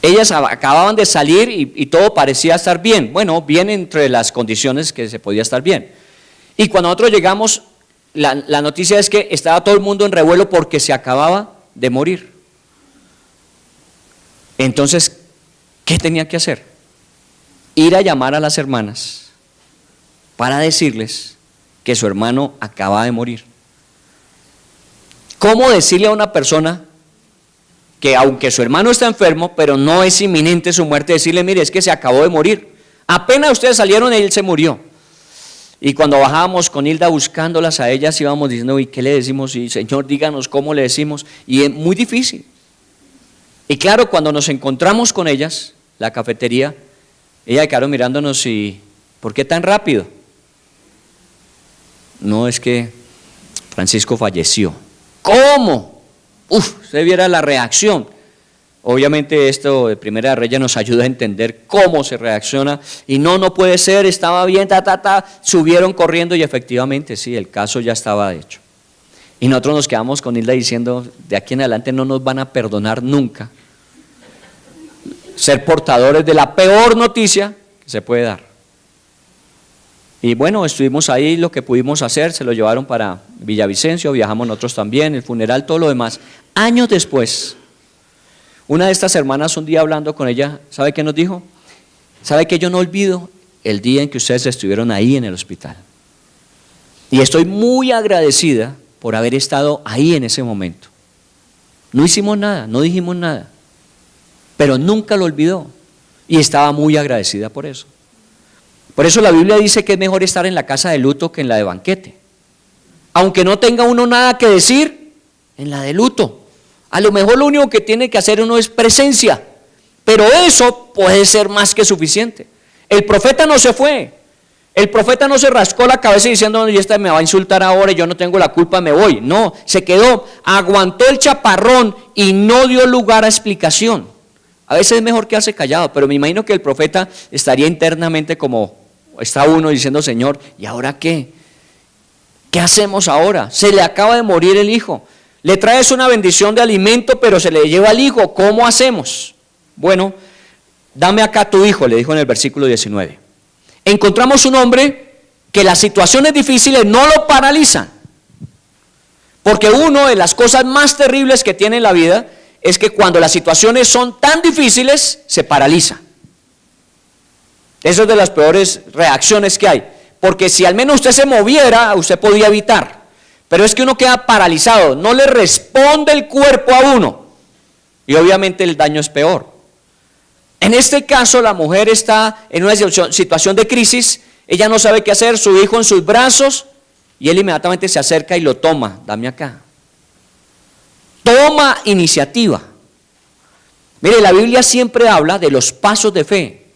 Ellas acababan de salir y todo parecía estar bien. Bueno, bien entre las condiciones que se podía estar bien. Y cuando nosotros llegamos, la noticia es que estaba todo el mundo en revuelo porque se acababa de morir. Entonces, ¿qué tenía que hacer? Ir a llamar a las hermanas para decirles que su hermano acaba de morir. ¿Cómo decirle a una persona que aunque su hermano está enfermo, pero no es inminente su muerte, decirle, mire, es que se acabó de morir? Apenas ustedes salieron, él se murió. Y cuando bajábamos con Hilda buscándolas a ellas, íbamos diciendo, ¿y qué le decimos? Y Señor, díganos cómo le decimos. Y es muy difícil. Y claro, cuando nos encontramos con ellas, la cafetería, ellas quedaron mirándonos y, ¿por qué tan rápido? No, es que Francisco falleció. ¿Cómo? Usted viera la reacción. Obviamente esto de Primera de Reyes nos ayuda a entender cómo se reacciona y no puede ser, estaba bien, subieron corriendo y efectivamente sí, el caso ya estaba hecho. Y nosotros nos quedamos con Hilda diciendo, de aquí en adelante no nos van a perdonar nunca ser portadores de la peor noticia que se puede dar. Y bueno, estuvimos ahí, lo que pudimos hacer, se lo llevaron para Villavicencio, viajamos nosotros también, el funeral, todo lo demás. Años después, una de estas hermanas un día hablando con ella, ¿sabe qué nos dijo? ¿Sabe que yo no olvido el día en que ustedes estuvieron ahí en el hospital? Y estoy muy agradecida por haber estado ahí en ese momento. No hicimos nada, no dijimos nada, pero nunca lo olvidó y estaba muy agradecida por eso. Por eso la Biblia dice que es mejor estar en la casa de luto que en la de banquete. Aunque no tenga uno nada que decir, en la de luto. A lo mejor lo único que tiene que hacer uno es presencia, pero eso puede ser más que suficiente. El profeta no se fue, el profeta no se rascó la cabeza diciendo, y esta me va a insultar ahora y yo no tengo la culpa, me voy. No, se quedó, aguantó el chaparrón y no dio lugar a explicación. A veces es mejor quedarse callado, pero me imagino que el profeta estaría internamente como está uno diciendo, Señor, ¿y ahora qué? ¿Qué hacemos ahora? Se le acaba de morir el hijo. Le traes una bendición de alimento, pero se le lleva al hijo. ¿Cómo hacemos? Bueno, dame acá tu hijo, le dijo en el versículo 19. Encontramos un hombre que las situaciones difíciles no lo paralizan. Porque una de las cosas más terribles que tiene en la vida es que cuando las situaciones son tan difíciles, se paraliza. Eso es de las peores reacciones que hay. Porque si al menos usted se moviera, usted podía evitar. Pero es que uno queda paralizado, no le responde el cuerpo a uno. Y obviamente el daño es peor. En este caso, la mujer está en una situación de crisis, ella no sabe qué hacer, su hijo en sus brazos, y él inmediatamente se acerca y lo toma. Dame acá. Toma iniciativa. Mire, la Biblia siempre habla de los pasos de fe.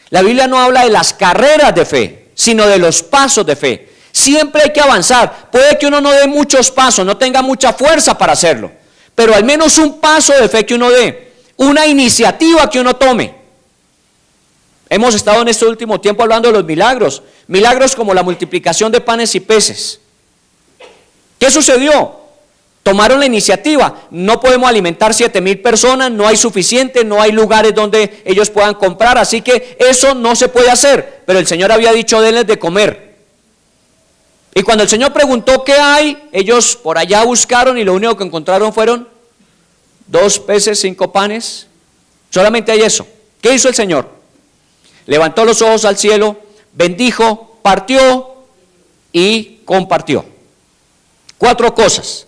La Biblia no habla de las carreras de fe, sino de los pasos de fe. Siempre hay que avanzar. Puede que uno no dé muchos pasos, no tenga mucha fuerza para hacerlo, pero al menos un paso de fe que uno dé, una iniciativa que uno tome. Hemos estado en este último tiempo hablando de los milagros, milagros como la multiplicación de panes y peces. ¿Qué sucedió? Tomaron la iniciativa. No podemos alimentar 7,000 personas, no hay suficiente, no hay lugares donde ellos puedan comprar, así que eso no se puede hacer. Pero el Señor había dicho, denles de comer. Y cuando el Señor preguntó qué hay, ellos por allá buscaron y lo único que encontraron fueron 2 peces, 5 panes. Solamente hay eso. ¿Qué hizo el Señor? Levantó los ojos al cielo, bendijo, partió y compartió. 4 cosas.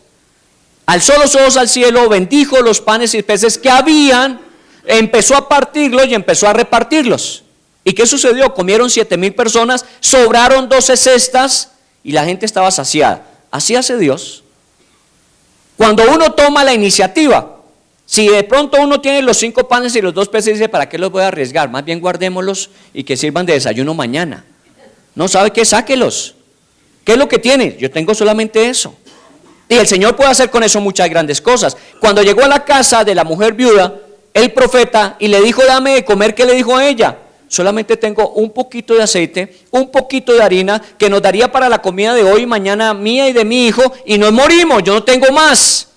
Alzó los ojos al cielo, bendijo los panes y peces que habían, empezó a partirlos y empezó a repartirlos. ¿Y qué sucedió? Comieron 7,000 personas, sobraron 12 cestas y la gente estaba saciada. Así hace Dios. Cuando uno toma la iniciativa, si de pronto uno tiene los 5 panes y los 2 peces, dice, ¿para qué los voy a arriesgar? Más bien guardémoslos y que sirvan de desayuno mañana. No sabe qué, sáquelos. ¿Qué es lo que tiene? Yo tengo solamente eso. Y el Señor puede hacer con eso muchas grandes cosas. Cuando llegó a la casa de la mujer viuda, el profeta, y le dijo, dame de comer, ¿qué le dijo a ella? Solamente tengo un poquito de aceite, un poquito de harina, que nos daría para la comida de hoy y mañana mía y de mi hijo, y nos morimos, yo no tengo más.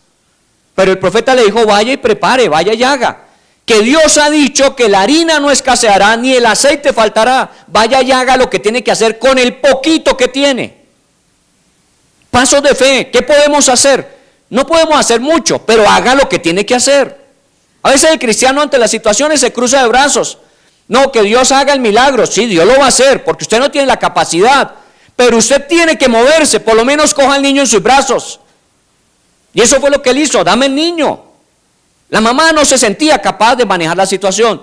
Pero el profeta le dijo, vaya y prepare, vaya y haga. Que Dios ha dicho que la harina no escaseará, ni el aceite faltará. Vaya y haga lo que tiene que hacer con el poquito que tiene. Pasos de fe, ¿qué podemos hacer? No podemos hacer mucho, pero haga lo que tiene que hacer. A veces el cristiano ante las situaciones se cruza de brazos. No, que Dios haga el milagro. Sí, Dios lo va a hacer, porque usted no tiene la capacidad. Pero usted tiene que moverse, por lo menos coja al niño en sus brazos. Y eso fue lo que él hizo, dame el niño. La mamá no se sentía capaz de manejar la situación,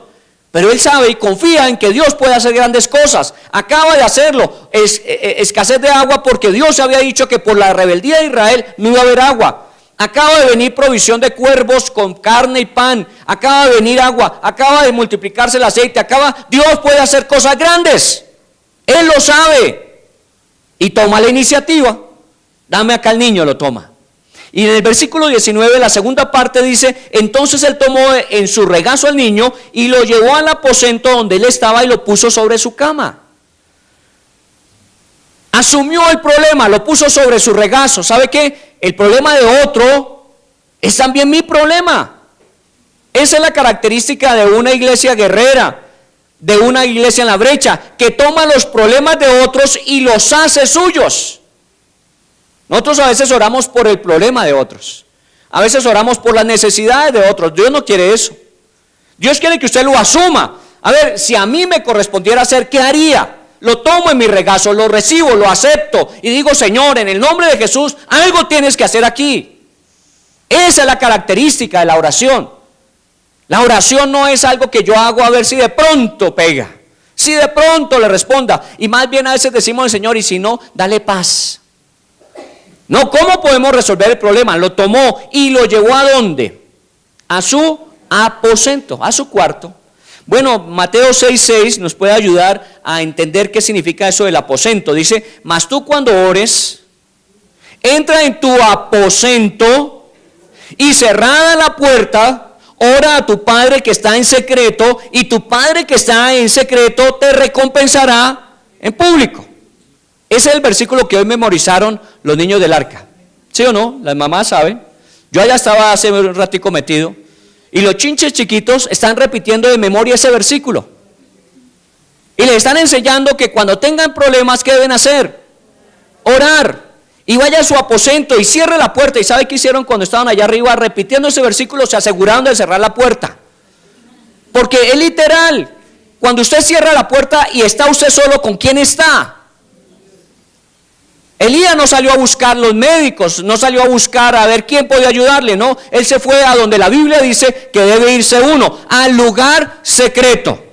pero él sabe y confía en que Dios puede hacer grandes cosas. Acaba de hacerlo. Escasez de agua porque Dios había dicho que por la rebeldía de Israel no iba a haber agua. Acaba de venir provisión de cuervos con carne y pan. Acaba de venir agua. Acaba de multiplicarse el aceite. Dios puede hacer cosas grandes. Él lo sabe. Y toma la iniciativa. Dame acá el niño, lo toma. Y en el versículo 19, la segunda parte dice, entonces él tomó en su regazo al niño y lo llevó al aposento donde él estaba y lo puso sobre su cama. Asumió el problema, lo puso sobre su regazo. ¿Sabe qué? El problema de otro es también mi problema. Esa es la característica de una iglesia guerrera, de una iglesia en la brecha, que toma los problemas de otros y los hace suyos. Nosotros a veces oramos por el problema de otros. A veces oramos por las necesidades de otros. Dios no quiere eso. Dios quiere que usted lo asuma. A ver, si a mí me correspondiera hacer, ¿qué haría? Lo tomo en mi regazo, lo recibo, lo acepto y digo, Señor, en el nombre de Jesús, algo tienes que hacer aquí. Esa es la característica de la oración. La oración no es algo que yo hago a ver si de pronto pega, si de pronto le responda. Y más bien a veces decimos al Señor, y si no, dale paz. No, ¿cómo podemos resolver el problema? Lo tomó y lo llevó ¿a dónde? A su aposento, a su cuarto. Bueno, Mateo 6:6 nos puede ayudar a entender qué significa eso del aposento. Dice, mas tú cuando ores, entra en tu aposento y cerrada la puerta, ora a tu Padre que está en secreto, y tu Padre que está en secreto te recompensará en público. Ese es el versículo que hoy memorizaron los niños del arca. ¿Sí o no? Las mamás saben. Yo allá estaba hace un ratico metido. Y los chinches chiquitos están repitiendo de memoria ese versículo. Y les están enseñando que cuando tengan problemas, ¿qué deben hacer? Orar. y vaya a su aposento y cierre la puerta. ¿Y sabe qué hicieron cuando estaban allá arriba repitiendo ese versículo? Se aseguraron de cerrar la puerta. Porque es literal, cuando usted cierra la puerta y está usted solo, ¿con quién está? Elías no salió a buscar los médicos, no salió a buscar a ver quién podía ayudarle, no. Él se fue a donde la Biblia dice que debe irse uno, al lugar secreto,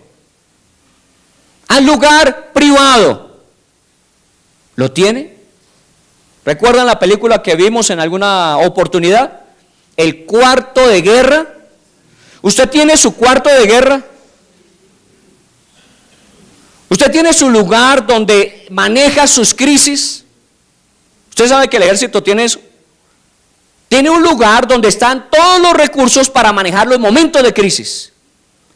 al lugar privado. ¿Lo tiene? ¿Recuerdan la película que vimos en alguna oportunidad? El cuarto de guerra. ¿Usted tiene su cuarto de guerra? ¿Usted tiene su lugar donde maneja sus crisis? Usted sabe que el ejército tiene eso. Tiene un lugar donde están todos los recursos para manejar los momentos de crisis.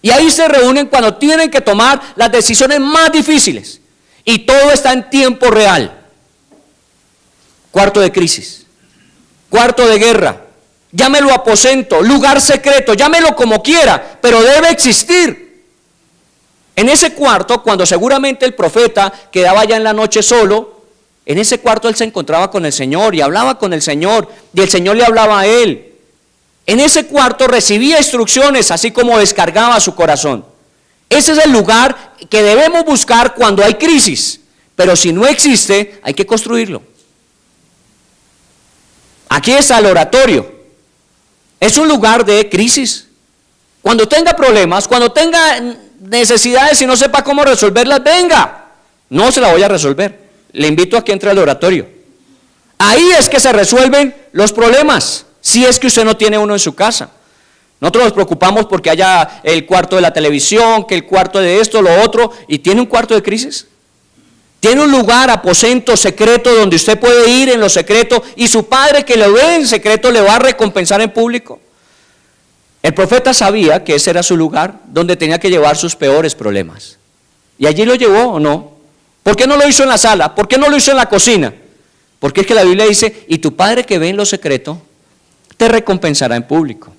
Y ahí se reúnen cuando tienen que tomar las decisiones más difíciles. Y todo está en tiempo real. Cuarto de crisis, cuarto de guerra, llámelo aposento, lugar secreto, llámelo como quiera, pero debe existir. En ese cuarto, cuando seguramente el profeta quedaba ya en la noche solo, en ese cuarto él se encontraba con el Señor y hablaba con el Señor, y el Señor le hablaba a él. En ese cuarto recibía instrucciones, así como descargaba su corazón. Ese es el lugar que debemos buscar cuando hay crisis, pero si no existe, hay que construirlo. Aquí está el oratorio. Es un lugar de crisis. Cuando tenga problemas, cuando tenga necesidades y no sepa cómo resolverlas, venga. No se la voy a resolver. Le invito a que entre al oratorio. Ahí es que se resuelven los problemas, si es que usted no tiene uno en su casa. Nosotros nos preocupamos porque haya el cuarto de la televisión, que el cuarto de esto, lo otro, y tiene un cuarto de crisis. Tiene un lugar, aposento secreto, donde usted puede ir en lo secreto, y su padre que lo ve en secreto le va a recompensar en público. El profeta sabía que ese era su lugar, donde tenía que llevar sus peores problemas. ¿Y allí lo llevó o no? ¿Por qué no lo hizo en la sala? ¿Por qué no lo hizo en la cocina? Porque es que la Biblia dice, y tu padre que ve en lo secreto, te recompensará en público.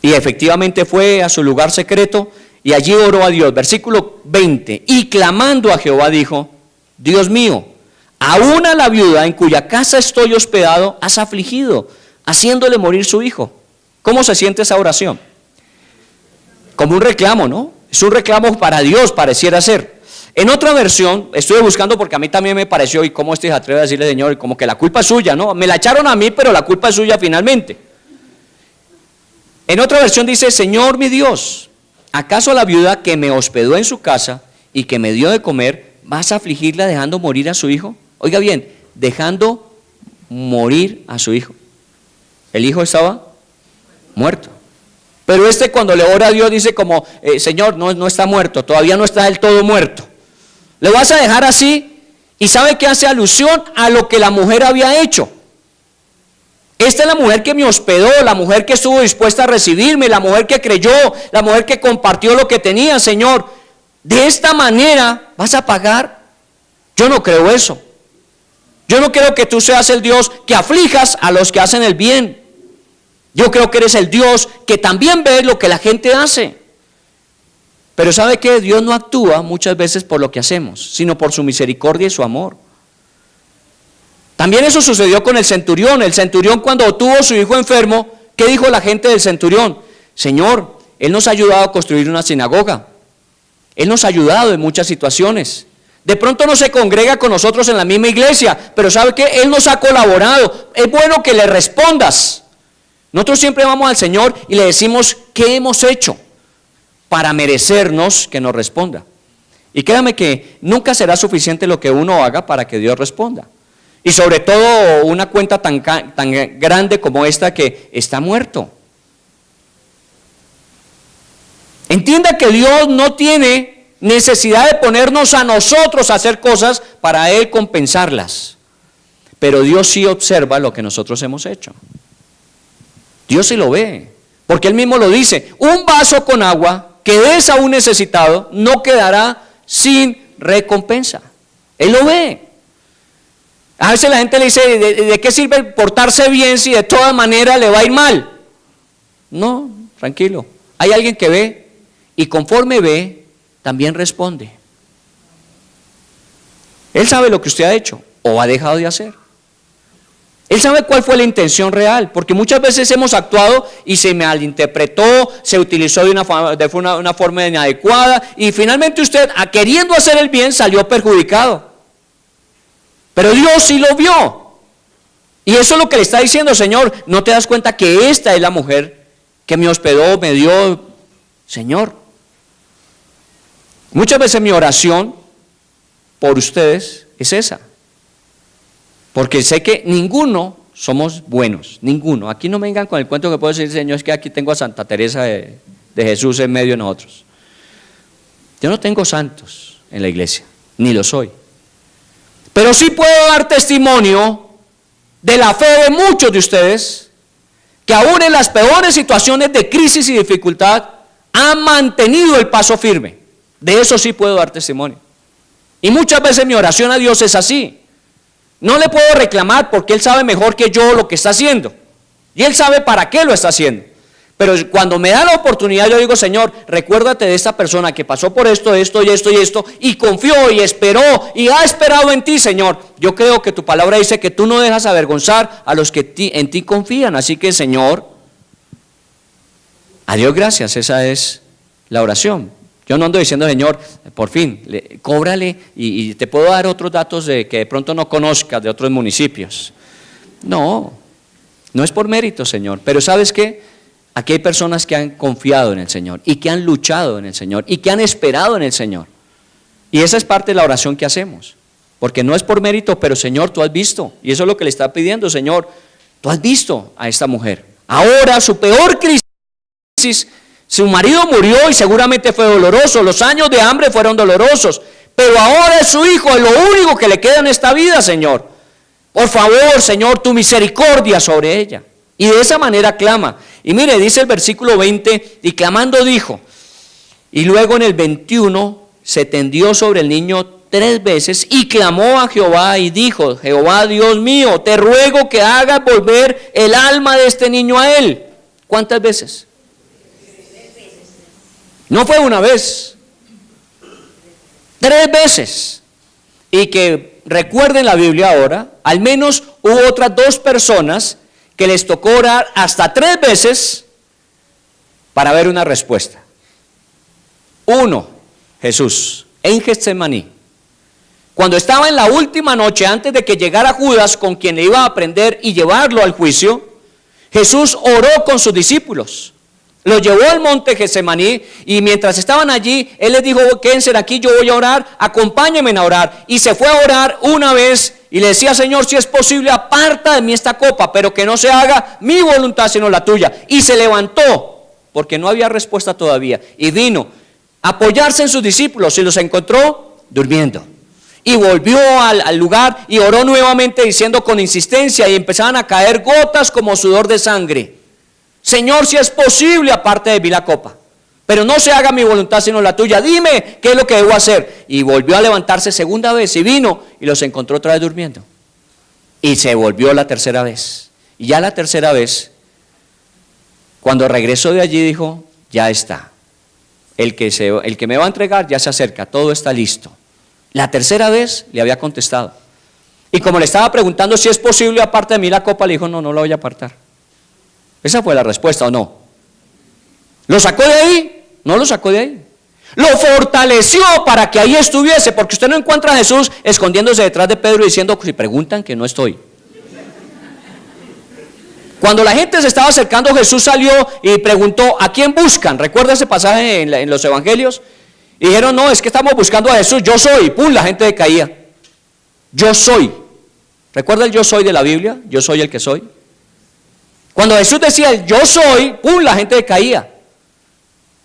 Y efectivamente fue a su lugar secreto, y allí oró a Dios. Versículo 20, y clamando a Jehová dijo, Dios mío, aún a la viuda en cuya casa estoy hospedado, has afligido, haciéndole morir su hijo. ¿Cómo se siente esa oración? Como un reclamo, ¿no? Es un reclamo para Dios, pareciera ser. En otra versión, estuve buscando porque a mí también me pareció, y cómo se atreve a decirle, Señor, como que la culpa es suya, ¿no? Me la echaron a mí, pero la culpa es suya finalmente. En otra versión dice, Señor mi Dios, ¿acaso a la viuda que me hospedó en su casa y que me dio de comer, vas a afligirla dejando morir a su hijo? Oiga bien, dejando morir a su hijo. El hijo estaba muerto. Pero cuando le ora a Dios dice como, Señor, no está muerto, todavía no está del todo muerto. ¿Le vas a dejar así? Y sabe que hace alusión a lo que la mujer había hecho. Esta es la mujer que me hospedó, la mujer que estuvo dispuesta a recibirme, la mujer que creyó, la mujer que compartió lo que tenía. Señor, de esta manera vas a pagar. Yo no creo eso. Yo no creo que tú seas el Dios que aflijas a los que hacen el bien. Yo creo que eres el Dios que también ve lo que la gente hace. Pero ¿sabe qué? Dios no actúa muchas veces por lo que hacemos, sino por su misericordia y su amor. También eso sucedió con el centurión. El centurión, cuando tuvo su hijo enfermo, ¿qué dijo la gente del centurión? Señor, Él nos ha ayudado a construir una sinagoga. Él nos ha ayudado en muchas situaciones. De pronto no se congrega con nosotros en la misma iglesia, pero ¿sabe qué? Él nos ha colaborado. Es bueno que le respondas. Nosotros siempre vamos al Señor y le decimos qué hemos hecho para merecernos que nos responda. Y créame que nunca será suficiente lo que uno haga para que Dios responda. Y sobre todo una cuenta tan grande como esta que está muerto. Entienda que Dios no tiene necesidad de ponernos a nosotros a hacer cosas para Él compensarlas. Pero Dios sí observa lo que nosotros hemos hecho. Dios sí lo ve, porque Él mismo lo dice, un vaso con agua que des a un necesitado no quedará sin recompensa. Él lo ve. A veces la gente le dice, ¿de qué sirve portarse bien si de todas maneras le va a ir mal? No, tranquilo. Hay alguien que ve y conforme ve, también responde. Él sabe lo que usted ha hecho. o ha dejado de hacer. Él sabe cuál fue la intención real, porque muchas veces hemos actuado y se malinterpretó, se utilizó de una forma inadecuada y finalmente usted, queriendo hacer el bien, salió perjudicado. Pero Dios sí lo vio. Y eso es lo que le está diciendo: Señor, ¿no te das cuenta que esta es la mujer que me hospedó, me dio? Señor, muchas veces mi oración por ustedes es esa. Porque sé que ninguno somos buenos, ninguno. Aquí no me vengan con el cuento que puedo decir: Señor, es que aquí tengo a Santa Teresa de Jesús en medio de nosotros. Yo no tengo santos en la iglesia, ni lo soy. Pero sí puedo dar testimonio de la fe de muchos de ustedes, que aún en las peores situaciones de crisis y dificultad, han mantenido el paso firme. De eso sí puedo dar testimonio. Y muchas veces mi oración a Dios es así. No le puedo reclamar porque Él sabe mejor que yo lo que está haciendo. Y Él sabe para qué lo está haciendo. Pero cuando me da la oportunidad, yo digo: Señor, recuérdate de esta persona que pasó por esto, esto y esto y esto, y confió y esperó y ha esperado en ti, Señor. Yo creo que tu palabra dice que tú no dejas avergonzar a los que en ti confían. Así que, Señor, a Dios gracias, esa es la oración. Yo no ando diciendo: Señor, por fin, cóbrale y te puedo dar otros datos que de pronto no conozcas de otros municipios. No, no es por mérito, Señor. Pero ¿sabes qué? Aquí hay personas que han confiado en el Señor y que han luchado en el Señor y que han esperado en el Señor. Y esa es parte de la oración que hacemos. Porque no es por mérito, pero Señor, tú has visto. Y eso es lo que le está pidiendo: Señor, tú has visto a esta mujer. Ahora su peor crisis, su marido murió y seguramente fue doloroso, los años de hambre fueron dolorosos, pero ahora es su hijo, es lo único que le queda en esta vida, Señor. Por favor, Señor, tu misericordia sobre ella. Y de esa manera clama. Y mire, dice el versículo 20, y clamando dijo, y luego en el 21 se tendió sobre el niño 3 veces y clamó a Jehová y dijo: Jehová Dios mío, te ruego que hagas volver el alma de este niño a él. ¿Cuántas veces? No fue una vez, 3 veces. Y que recuerden la Biblia ahora, al menos hubo otras 2 personas que les tocó orar hasta 3 veces para ver una respuesta. 1, Jesús, en Getsemaní. Cuando estaba en la última noche, antes de que llegara Judas, con quien le iba a prender y llevarlo al juicio, Jesús oró con sus discípulos. Lo llevó al monte Getsemaní y mientras estaban allí, Él les dijo: quédense aquí, yo voy a orar, acompáñenme a orar. Y se fue a orar una vez y le decía: Señor, si es posible, aparta de mí esta copa, pero que no se haga mi voluntad sino la tuya. Y se levantó, porque no había respuesta todavía, y vino a apoyarse en sus discípulos y los encontró durmiendo. Y volvió al lugar y oró nuevamente diciendo con insistencia, y empezaban a caer gotas como sudor de sangre: Señor, si es posible, aparte de mí la copa, pero no se haga mi voluntad sino la tuya. Dime qué es lo que debo hacer. Y volvió a levantarse segunda vez y vino y los encontró otra vez durmiendo. Y se volvió la tercera vez. Y ya la tercera vez, cuando regresó de allí, dijo: ya está. El que me va a entregar ya se acerca, todo está listo. La tercera vez le había contestado. Y como le estaba preguntando si es posible, aparte de mí la copa, le dijo: no, no la voy a apartar. Esa fue la respuesta, ¿o no? ¿Lo sacó de ahí? No lo sacó de ahí. Lo fortaleció para que ahí estuviese, porque usted no encuentra a Jesús escondiéndose detrás de Pedro y diciendo: si preguntan, que no estoy. Cuando la gente se estaba acercando, Jesús salió y preguntó: ¿a quién buscan? ¿Recuerda ese pasaje en los evangelios? Y dijeron: no, es que estamos buscando a Jesús, yo soy. Pum, la gente caía. Yo soy. ¿Recuerda el yo soy de la Biblia? Yo soy el que soy. Cuando Jesús decía el yo soy, ¡pum!, la gente caía.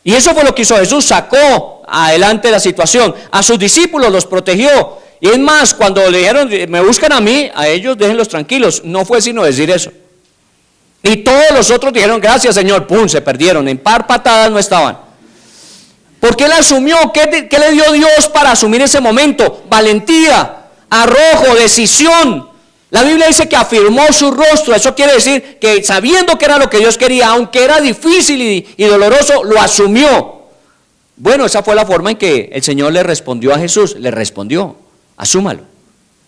Y eso fue lo que hizo Jesús: sacó adelante la situación. A sus discípulos los protegió. Y es más, cuando le dijeron: me buscan a mí, a ellos déjenlos tranquilos. No fue sino decir eso. Y todos los otros dijeron: gracias, Señor. ¡Pum!, se perdieron. En par patadas no estaban. Porque él asumió. ¿Qué le dio Dios para asumir ese momento? Valentía, arrojo, decisión. La Biblia dice que afirmó su rostro. Eso quiere decir que sabiendo que era lo que Dios quería, aunque era difícil y doloroso, lo asumió. Bueno, esa fue la forma en que el Señor le respondió a Jesús. Le respondió: asúmalo.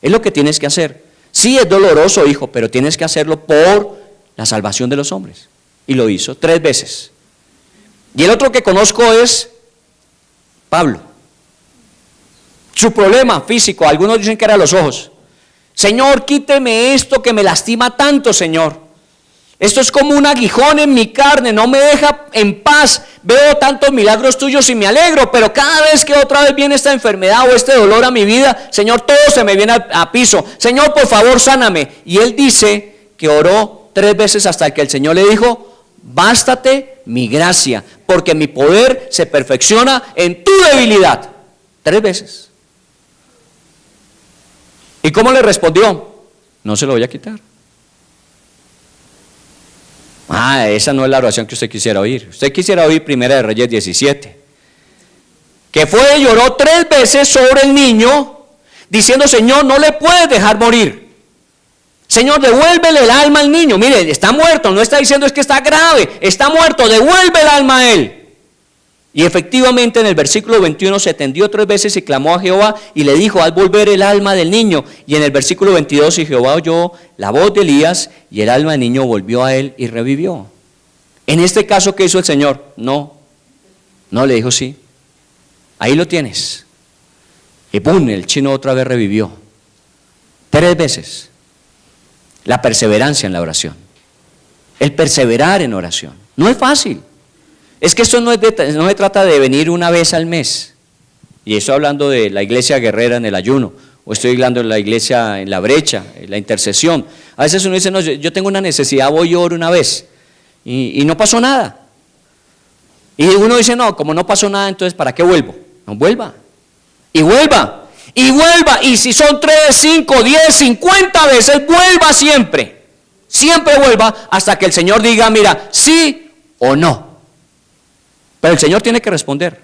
Es lo que tienes que hacer. Sí, es doloroso, hijo, pero tienes que hacerlo por la salvación de los hombres. Y lo hizo 3 veces. Y el otro que conozco es Pablo. Su problema físico, algunos dicen que eran los ojos. Señor, quíteme esto que me lastima tanto, Señor. Esto es como un aguijón en mi carne, no me deja en paz. Veo tantos milagros tuyos y me alegro, pero cada vez que otra vez viene esta enfermedad o este dolor a mi vida, Señor, todo se me viene a piso. Señor, por favor, sáname. Y él dice que oró 3 veces hasta que el Señor le dijo: bástate mi gracia, porque mi poder se perfecciona en tu debilidad. 3 veces. ¿Y cómo le respondió? No se lo voy a quitar. Esa no es la oración que usted quisiera oír. Usted quisiera oír 1 de Reyes 17. Que fue y lloró 3 veces sobre el niño, diciendo: Señor, no le puedes dejar morir. Señor, devuélvele el alma al niño. Mire, está muerto, no está diciendo es que está grave, está muerto, devuelve el alma a él. Y efectivamente en el versículo 21 se tendió 3 veces y clamó a Jehová y le dijo: haz volver el alma del niño. Y en el versículo 22, y Jehová oyó la voz de Elías y el alma del niño volvió a él y revivió. En este caso, ¿qué hizo el Señor? No, le dijo sí. Ahí lo tienes. Y ¡pum!, el chino otra vez revivió. 3 veces. La perseverancia en la oración. El perseverar en oración. No es fácil. Es que esto no se trata de venir una vez al mes. Y estoy hablando de la iglesia guerrera en el ayuno, o estoy hablando de la iglesia en la brecha, en la intercesión. A veces uno dice: no, yo tengo una necesidad, voy y oro una vez, y no pasó nada. Y uno dice: no, como no pasó nada, entonces ¿para qué vuelvo? No, vuelva, y vuelva, y vuelva, y si son 3, 5, 10, 50 veces, vuelva siempre. Siempre vuelva hasta que el Señor diga: mira, sí o no. Pero el Señor tiene que responder.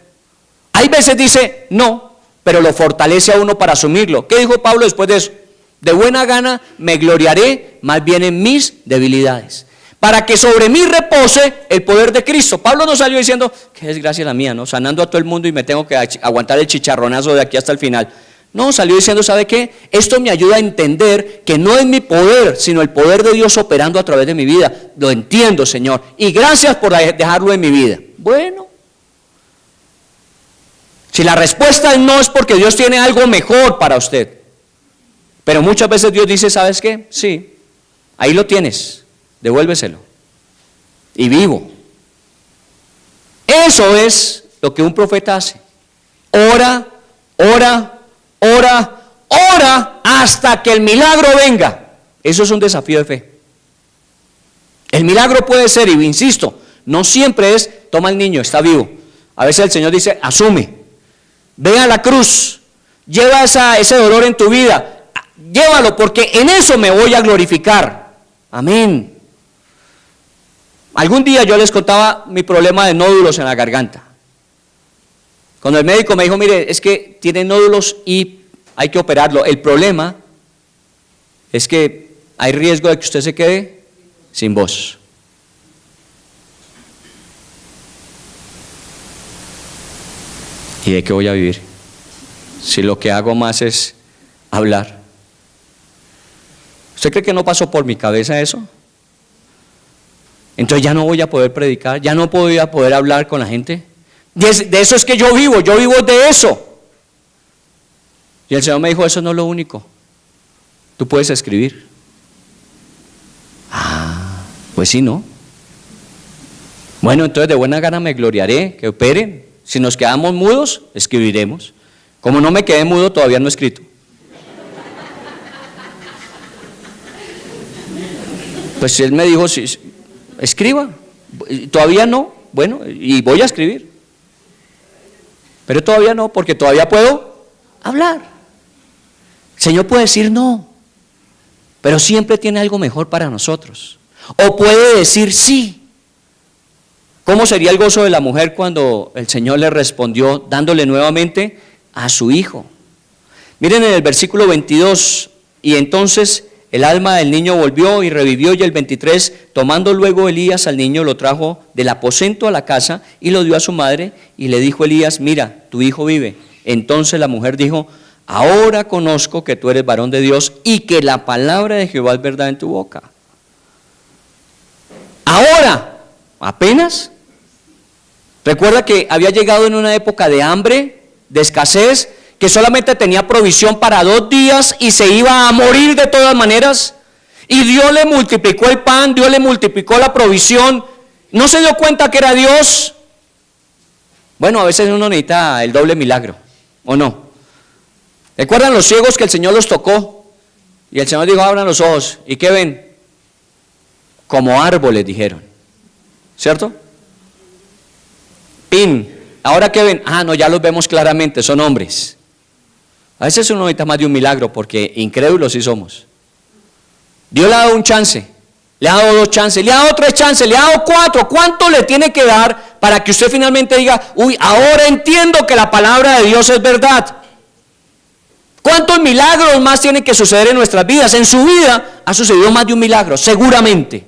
Hay veces dice no, pero lo fortalece a uno para asumirlo. ¿Qué dijo Pablo después de eso? De buena gana me gloriaré más bien en mis debilidades, para que sobre mí repose el poder de Cristo. Pablo no salió diciendo: qué desgracia la mía, ¿no? Sanando a todo el mundo y me tengo que aguantar el chicharronazo de aquí hasta el final. No, salió diciendo: ¿sabe qué? Esto me ayuda a entender que no es mi poder, sino el poder de Dios operando a través de mi vida. Lo entiendo, Señor, y gracias por dejarlo en mi vida. Bueno, si la respuesta es no, es porque Dios tiene algo mejor para usted. Pero muchas veces Dios dice: ¿sabes qué? Sí, ahí lo tienes, devuélveselo. Y vivo. Eso es lo que un profeta hace. Ora, ora, ora, ora hasta que el milagro venga. Eso es un desafío de fe. El milagro puede ser, y insisto, no siempre es: toma al niño, está vivo. A veces el Señor dice: asume, ve a la cruz, lleva ese dolor en tu vida, llévalo, porque en eso me voy a glorificar. Amén. Algún día yo les contaba mi problema de nódulos en la garganta. Cuando el médico me dijo: mire, es que tiene nódulos y hay que operarlo. El problema es que hay riesgo de que usted se quede sin voz. ¿Y de qué voy a vivir? Si lo que hago más es hablar. ¿Usted cree que no pasó por mi cabeza eso? Entonces ya no voy a poder predicar, ya no voy a poder hablar con la gente. De eso es que yo vivo de eso. Y el Señor me dijo: eso no es lo único. Tú puedes escribir. Pues sí, ¿no? Bueno, entonces de buena gana me gloriaré, que operen. Si nos quedamos mudos, escribiremos. Como no me quedé mudo, todavía no he escrito. Pues él me dijo: sí, escriba. Todavía no, bueno, y voy a escribir. Pero todavía no, porque todavía puedo hablar. El Señor puede decir no, pero siempre tiene algo mejor para nosotros. O puede decir sí. ¿Cómo sería el gozo de la mujer cuando el Señor le respondió dándole nuevamente a su hijo? Miren en el versículo 22, y entonces el alma del niño volvió y revivió, y el 23, tomando luego Elías al niño, lo trajo del aposento a la casa y lo dio a su madre, y le dijo Elías: mira, tu hijo vive. Entonces la mujer dijo: ahora conozco que tú eres varón de Dios y que la palabra de Jehová es verdad en tu boca. Ahora, apenas. Recuerda que había llegado en una época de hambre, de escasez, que solamente tenía provisión para 2 días y se iba a morir de todas maneras. Y Dios le multiplicó el pan, Dios le multiplicó la provisión. ¿No se dio cuenta que era Dios? Bueno, a veces uno necesita el doble milagro, ¿o no? ¿Recuerdan los ciegos que el Señor los tocó? Y el Señor dijo, abran los ojos. ¿Y qué ven? Como árboles, dijeron. ¿Cierto? Pin. ¿Ahora qué ven? Ah, no, ya los vemos claramente, son hombres. A veces uno necesita más de un milagro porque incrédulos sí somos. Dios le ha dado un chance, le ha dado 2 chances, le ha dado 3 chances, le ha dado 4. ¿Cuánto le tiene que dar para que usted finalmente diga, uy, ahora entiendo que la palabra de Dios es verdad? ¿Cuántos milagros más tienen que suceder en nuestras vidas? En su vida ha sucedido más de un milagro, seguramente.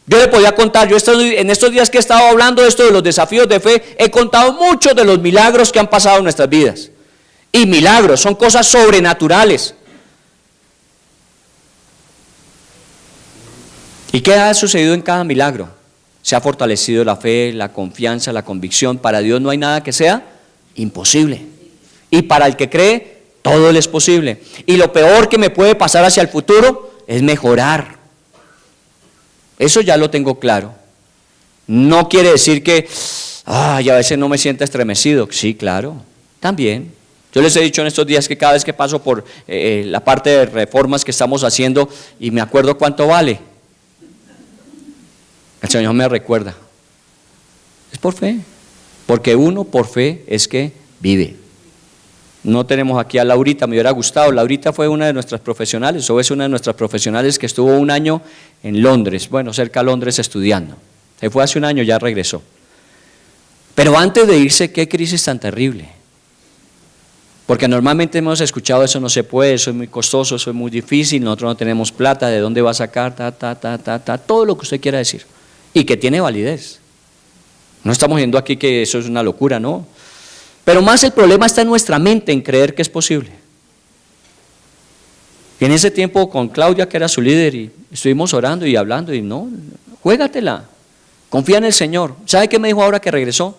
Yo le podía contar, en estos días que he estado hablando de esto de los desafíos de fe, he contado muchos de los milagros que han pasado en nuestras vidas. Y milagros, son cosas sobrenaturales. ¿Y qué ha sucedido en cada milagro? Se ha fortalecido la fe, la confianza, la convicción. Para Dios no hay nada que sea imposible. Y para el que cree, todo le es posible. Y lo peor que me puede pasar hacia el futuro es mejorar. Eso ya lo tengo claro. No quiere decir que, a veces no me siento estremecido. Sí, claro, también. Yo les he dicho en estos días que cada vez que paso por la parte de reformas que estamos haciendo y me acuerdo cuánto vale, el Señor me recuerda. Es por fe, porque uno por fe es que vive. No tenemos aquí a Laurita, me hubiera gustado. Laurita fue una de nuestras profesionales, o es una de nuestras profesionales que estuvo 1 año en Londres, cerca de Londres estudiando. Se fue hace 1 año, ya regresó. Pero antes de irse, qué crisis tan terrible. Porque normalmente hemos escuchado eso no se puede, eso es muy costoso, eso es muy difícil, nosotros no tenemos plata, ¿de dónde va a sacar? Todo lo que usted quiera decir. Y que tiene validez. No estamos viendo aquí que eso es una locura, no. Pero más el problema está en nuestra mente, en creer que es posible. Y en ese tiempo con Claudia, que era su líder, y estuvimos orando y hablando, y no, juégatela, confía en el Señor. ¿Sabe qué me dijo ahora que regresó?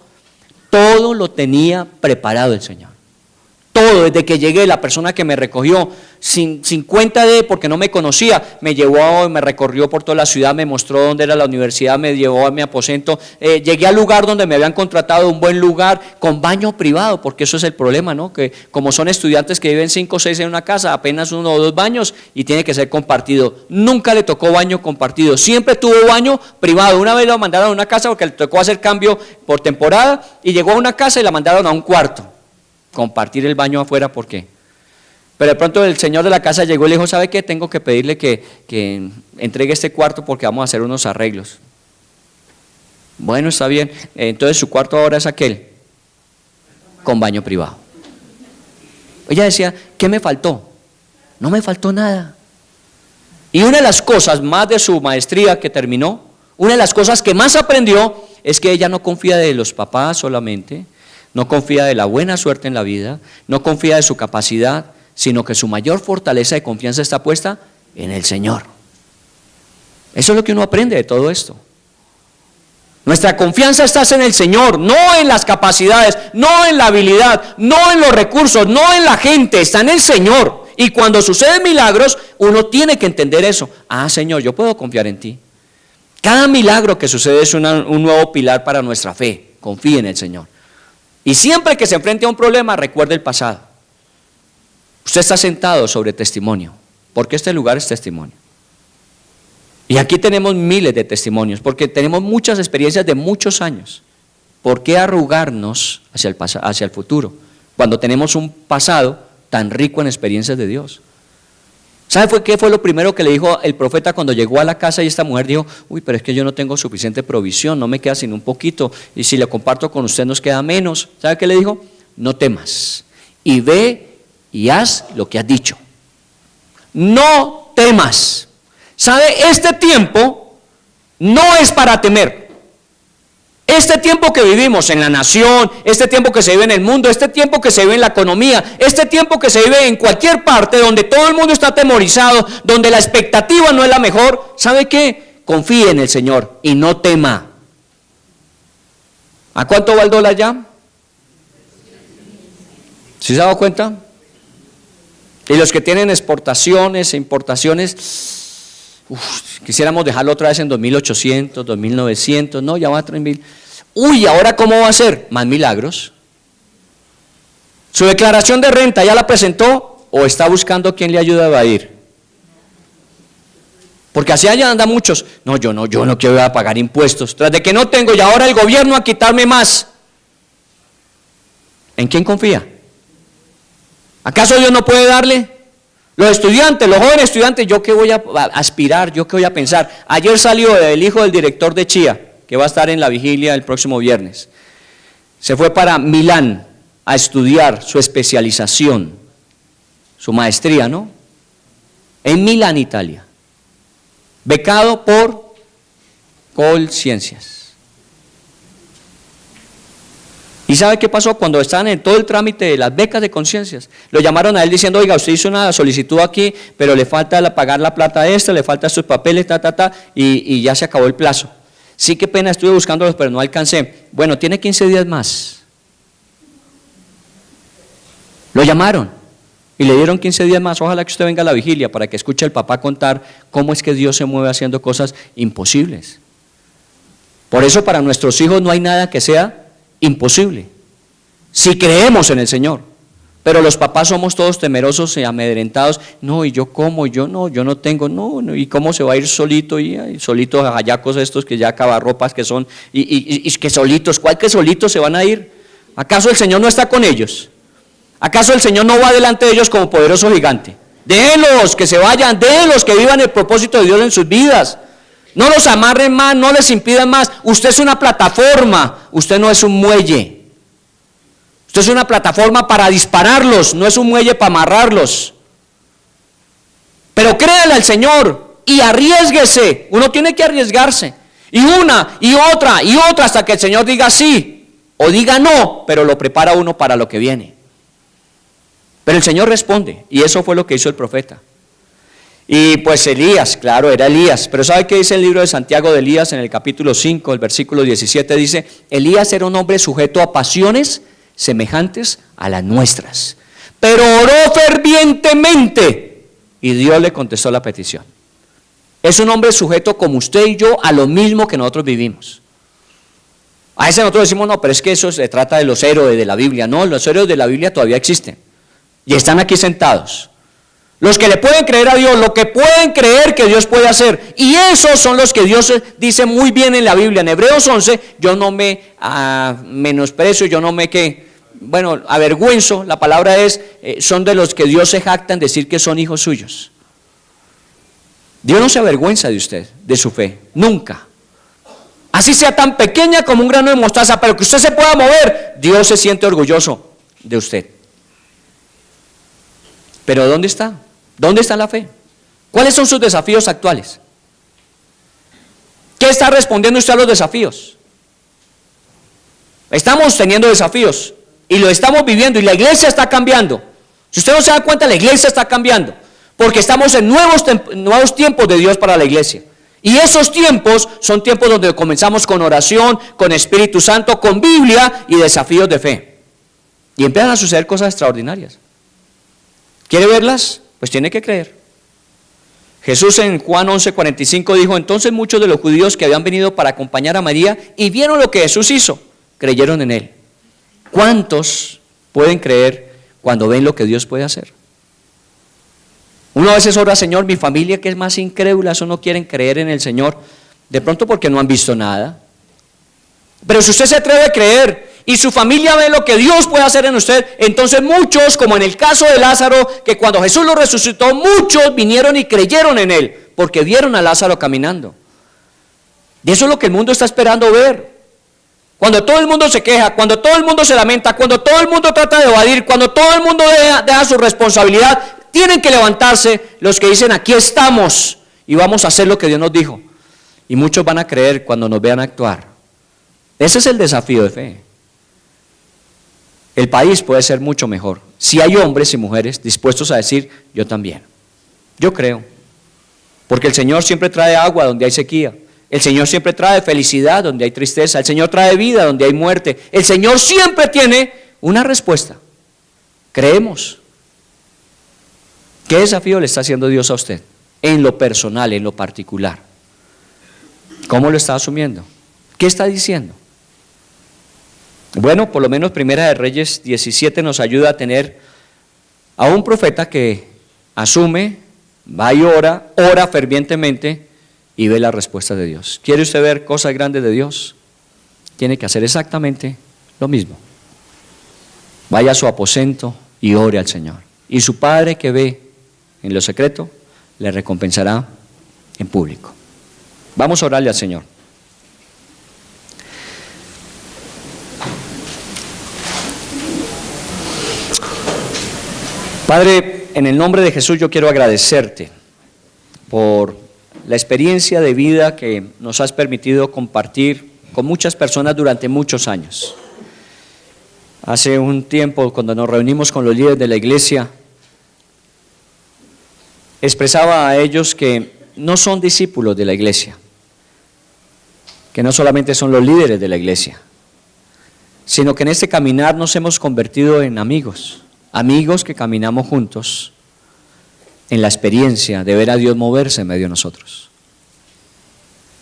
Todo lo tenía preparado el Señor. Todo, desde que llegué, la persona que me recogió, sin cuenta de, porque no me conocía, me llevó, me recorrió por toda la ciudad, me mostró dónde era la universidad, me llevó a mi aposento, llegué al lugar donde me habían contratado, un buen lugar, con baño privado, porque eso es el problema, ¿no? Que como son estudiantes que viven 5 o 6 en una casa, apenas 1 o 2 baños y tiene que ser compartido. Nunca le tocó baño compartido, siempre tuvo baño privado. Una vez lo mandaron a una casa porque le tocó hacer cambio por temporada y llegó a una casa y la mandaron a un cuarto. Compartir el baño afuera, ¿por qué? Pero de pronto el señor de la casa llegó y le dijo, ¿sabe qué? Tengo que pedirle que entregue este cuarto porque vamos a hacer unos arreglos. Bueno, está bien. Entonces su cuarto ahora es aquel, con baño privado. Ella decía, ¿qué me faltó? No me faltó nada. Y una de las cosas más de su maestría que terminó, una de las cosas que más aprendió es que ella no confía de los papás solamente, no confía de la buena suerte en la vida, no confía de su capacidad, sino que su mayor fortaleza de confianza está puesta en el Señor. Eso es lo que uno aprende de todo esto. Nuestra confianza está en el Señor, no en las capacidades, no en la habilidad, no en los recursos, no en la gente, está en el Señor. Y cuando suceden milagros, uno tiene que entender eso. Ah, Señor, yo puedo confiar en ti. Cada milagro que sucede es un nuevo pilar para nuestra fe. Confíe en el Señor. Y siempre que se enfrente a un problema, recuerde el pasado. Usted está sentado sobre testimonio, porque este lugar es testimonio. Y aquí tenemos miles de testimonios, porque tenemos muchas experiencias de muchos años. ¿Por qué arrugarnos hacia el futuro, cuando tenemos un pasado tan rico en experiencias de Dios? ¿Sabe qué fue lo primero que le dijo el profeta cuando llegó a la casa y esta mujer dijo, uy, pero es que yo no tengo suficiente provisión, no me queda sino un poquito, y si lo comparto con usted nos queda menos? ¿Sabe qué le dijo? No temas, y ve y haz lo que has dicho. No temas. ¿Sabe? Este tiempo no es para temer. Este tiempo que vivimos en la nación, este tiempo que se vive en el mundo, este tiempo que se vive en la economía, este tiempo que se vive en cualquier parte donde todo el mundo está atemorizado, donde la expectativa no es la mejor, ¿sabe qué? Confíe en el Señor y no tema. ¿A cuánto va el dólar ya? ¿Sí se ha dado cuenta? Y los que tienen exportaciones e importaciones, quisiéramos dejarlo otra vez en 2.800, 2.900, no, ya va a 3.000. Uy, ¿ahora cómo va a ser? Más milagros. ¿Su declaración de renta ya la presentó o está buscando quién le ayude a evadir? Porque así allá andan muchos. No, yo no quiero pagar impuestos. Tras de que no tengo y ahora el gobierno a quitarme más. ¿En quién confía? ¿Acaso Dios no puede darle? Los estudiantes, los jóvenes estudiantes, ¿yo qué voy a aspirar? ¿Yo qué voy a pensar? Ayer salió el hijo del director de Chía, que va a estar en la vigilia el próximo viernes. Se fue para Milán a estudiar su especialización, su maestría, ¿no? En Milán, Italia. Becado por Colciencias. ¿Y sabe qué pasó? Cuando estaban en todo el trámite de las becas de Conciencias, lo llamaron a él diciendo, oiga, usted hizo una solicitud aquí, pero le falta pagar la plata esta, le falta estos papeles, y ya se acabó el plazo. Sí, qué pena, estuve buscándolos, pero no alcancé. Bueno, tiene 15 días más. Lo llamaron y le dieron 15 días más. Ojalá que usted venga a la vigilia para que escuche al papá contar cómo es que Dios se mueve haciendo cosas imposibles. Por eso para nuestros hijos no hay nada que sea imposible, si creemos en el Señor. Pero los papás somos todos temerosos y amedrentados. No, y yo cómo, yo no tengo, no, y cómo se va a ir solito, y solitos hallacos estos que ya acabarropas que son, y que solitos, ¿cuál que solitos se van a ir? ¿Acaso el Señor no está con ellos? ¿Acaso el Señor no va delante de ellos como poderoso gigante? Déjenlos que se vayan, déjenlos que vivan el propósito de Dios en sus vidas. No los amarren más, no les impidan más. Usted es una plataforma, usted no es un muelle. Usted es una plataforma para dispararlos, no es un muelle para amarrarlos. Pero créale al Señor y arriésguese. Uno tiene que arriesgarse. Y una, y otra, hasta que el Señor diga sí o diga no, pero lo prepara uno para lo que viene. Pero el Señor responde, y eso fue lo que hizo el profeta. Y pues Elías, claro, era Elías, pero ¿sabe qué dice el libro de Santiago de Elías en el capítulo 5, el versículo 17? Dice, Elías era un hombre sujeto a pasiones semejantes a las nuestras, pero oró fervientemente y Dios le contestó la petición. Es un hombre sujeto como usted y yo a lo mismo que nosotros vivimos. A veces nosotros decimos, no, pero es que eso se trata de los héroes de la Biblia. No, los héroes de la Biblia todavía existen y están aquí sentados. Los que le pueden creer a Dios, lo que pueden creer que Dios puede hacer. Y esos son los que Dios dice muy bien en la Biblia. En Hebreos 11, yo no me menosprecio, yo no me avergüenzo. La palabra es, son de los que Dios se jacta en decir que son hijos suyos. Dios no se avergüenza de usted, de su fe, nunca. Así sea tan pequeña como un grano de mostaza, pero que usted se pueda mover, Dios se siente orgulloso de usted. Pero ¿dónde está? ¿Dónde está la fe? ¿Cuáles son sus desafíos actuales? ¿Qué está respondiendo usted a los desafíos? Estamos teniendo desafíos y lo estamos viviendo y la iglesia está cambiando. Si usted no se da cuenta, la iglesia está cambiando porque estamos en nuevos tiempos de Dios para la iglesia. Y esos tiempos son tiempos donde comenzamos con oración, con Espíritu Santo, con Biblia y desafíos de fe. Y empiezan a suceder cosas extraordinarias. ¿Quiere verlas? Pues tiene que creer. Jesús en Juan 11:45 dijo, entonces muchos de los judíos que habían venido para acompañar a María y vieron lo que Jesús hizo, creyeron en él. ¿Cuántos pueden creer cuando ven lo que Dios puede hacer? Uno a veces ora, Señor, mi familia que es más incrédula, eso no quieren creer en el Señor, de pronto porque no han visto nada. Pero si usted se atreve a creer y su familia ve lo que Dios puede hacer en usted, entonces muchos, como en el caso de Lázaro, que cuando Jesús lo resucitó, muchos vinieron y creyeron en él, porque vieron a Lázaro caminando. Y eso es lo que el mundo está esperando ver. Cuando todo el mundo se queja, cuando todo el mundo se lamenta, cuando todo el mundo trata de evadir, cuando todo el mundo deja su responsabilidad, tienen que levantarse los que dicen, aquí estamos y vamos a hacer lo que Dios nos dijo. Y muchos van a creer cuando nos vean actuar. Ese es el desafío de fe. El país puede ser mucho mejor si hay hombres y mujeres dispuestos a decir, yo también. Yo creo. Porque el Señor siempre trae agua donde hay sequía. El Señor siempre trae felicidad donde hay tristeza. El Señor trae vida donde hay muerte. El Señor siempre tiene una respuesta. Creemos. ¿Qué desafío le está haciendo Dios a usted? En lo personal, en lo particular. ¿Cómo lo está asumiendo? ¿Qué está diciendo? Bueno, por lo menos Primera de Reyes 17 nos ayuda a tener a un profeta que asume, va y ora fervientemente y ve la respuesta de Dios. ¿Quiere usted ver cosas grandes de Dios? Tiene que hacer exactamente lo mismo. Vaya a su aposento y ore al Señor. Y su Padre que ve en lo secreto, le recompensará en público. Vamos a orarle al Señor. Padre, en el nombre de Jesús yo quiero agradecerte por la experiencia de vida que nos has permitido compartir con muchas personas durante muchos años. Hace un tiempo, cuando nos reunimos con los líderes de la iglesia, expresaba a ellos que no son discípulos de la iglesia, que no solamente son los líderes de la iglesia, sino que en este caminar nos hemos convertido en amigos que caminamos juntos en la experiencia de ver a Dios moverse en medio de nosotros.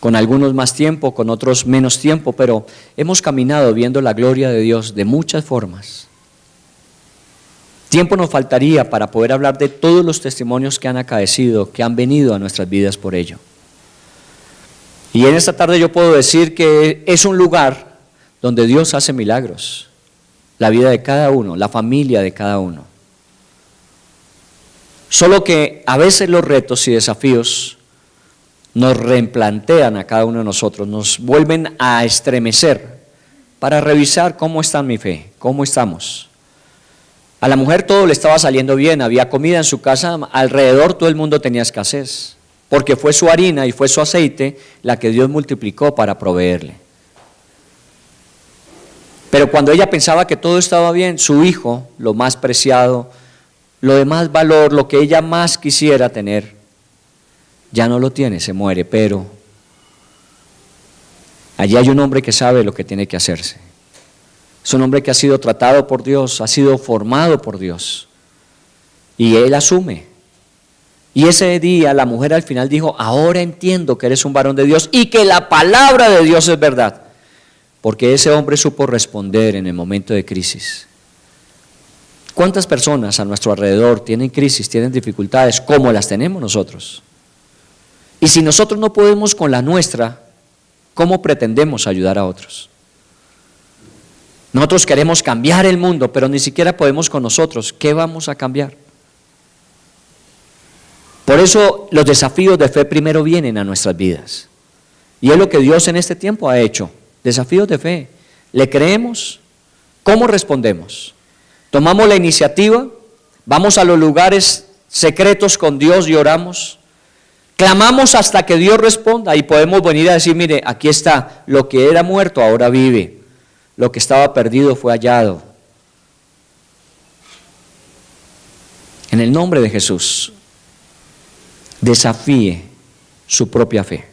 Con algunos más tiempo, con otros menos tiempo, pero hemos caminado viendo la gloria de Dios de muchas formas. Tiempo nos faltaría para poder hablar de todos los testimonios que han acaecido, que han venido a nuestras vidas por ello. Y en esta tarde yo puedo decir que es un lugar donde Dios hace milagros. La vida de cada uno, la familia de cada uno. Solo que a veces los retos y desafíos nos replantean a cada uno de nosotros, nos vuelven a estremecer para revisar cómo está mi fe, cómo estamos. A la mujer todo le estaba saliendo bien, había comida en su casa, alrededor todo el mundo tenía escasez, porque fue su harina y fue su aceite la que Dios multiplicó para proveerle. Pero cuando ella pensaba que todo estaba bien, su hijo, lo más preciado, lo de más valor, lo que ella más quisiera tener, ya no lo tiene, se muere. Pero allí hay un hombre que sabe lo que tiene que hacerse. Es un hombre que ha sido tratado por Dios, ha sido formado por Dios. Y él asume. Y ese día la mujer al final dijo, ahora entiendo que eres un varón de Dios y que la palabra de Dios es verdad. Porque ese hombre supo responder en el momento de crisis. ¿Cuántas personas a nuestro alrededor tienen crisis, tienen dificultades como las tenemos nosotros? Y si nosotros no podemos con la nuestra, ¿cómo pretendemos ayudar a otros? Nosotros queremos cambiar el mundo, pero ni siquiera podemos con nosotros. ¿Qué vamos a cambiar? Por eso los desafíos de fe primero vienen a nuestras vidas. Y es lo que Dios en este tiempo ha hecho. Desafíos de fe. ¿Le creemos? ¿Cómo respondemos? ¿Tomamos la iniciativa? ¿Vamos a los lugares secretos con Dios y oramos? ¿Clamamos hasta que Dios responda? Y podemos venir a decir, mire, aquí está, lo que era muerto ahora vive, lo que estaba perdido fue hallado. En el nombre de Jesús, desafíe su propia fe.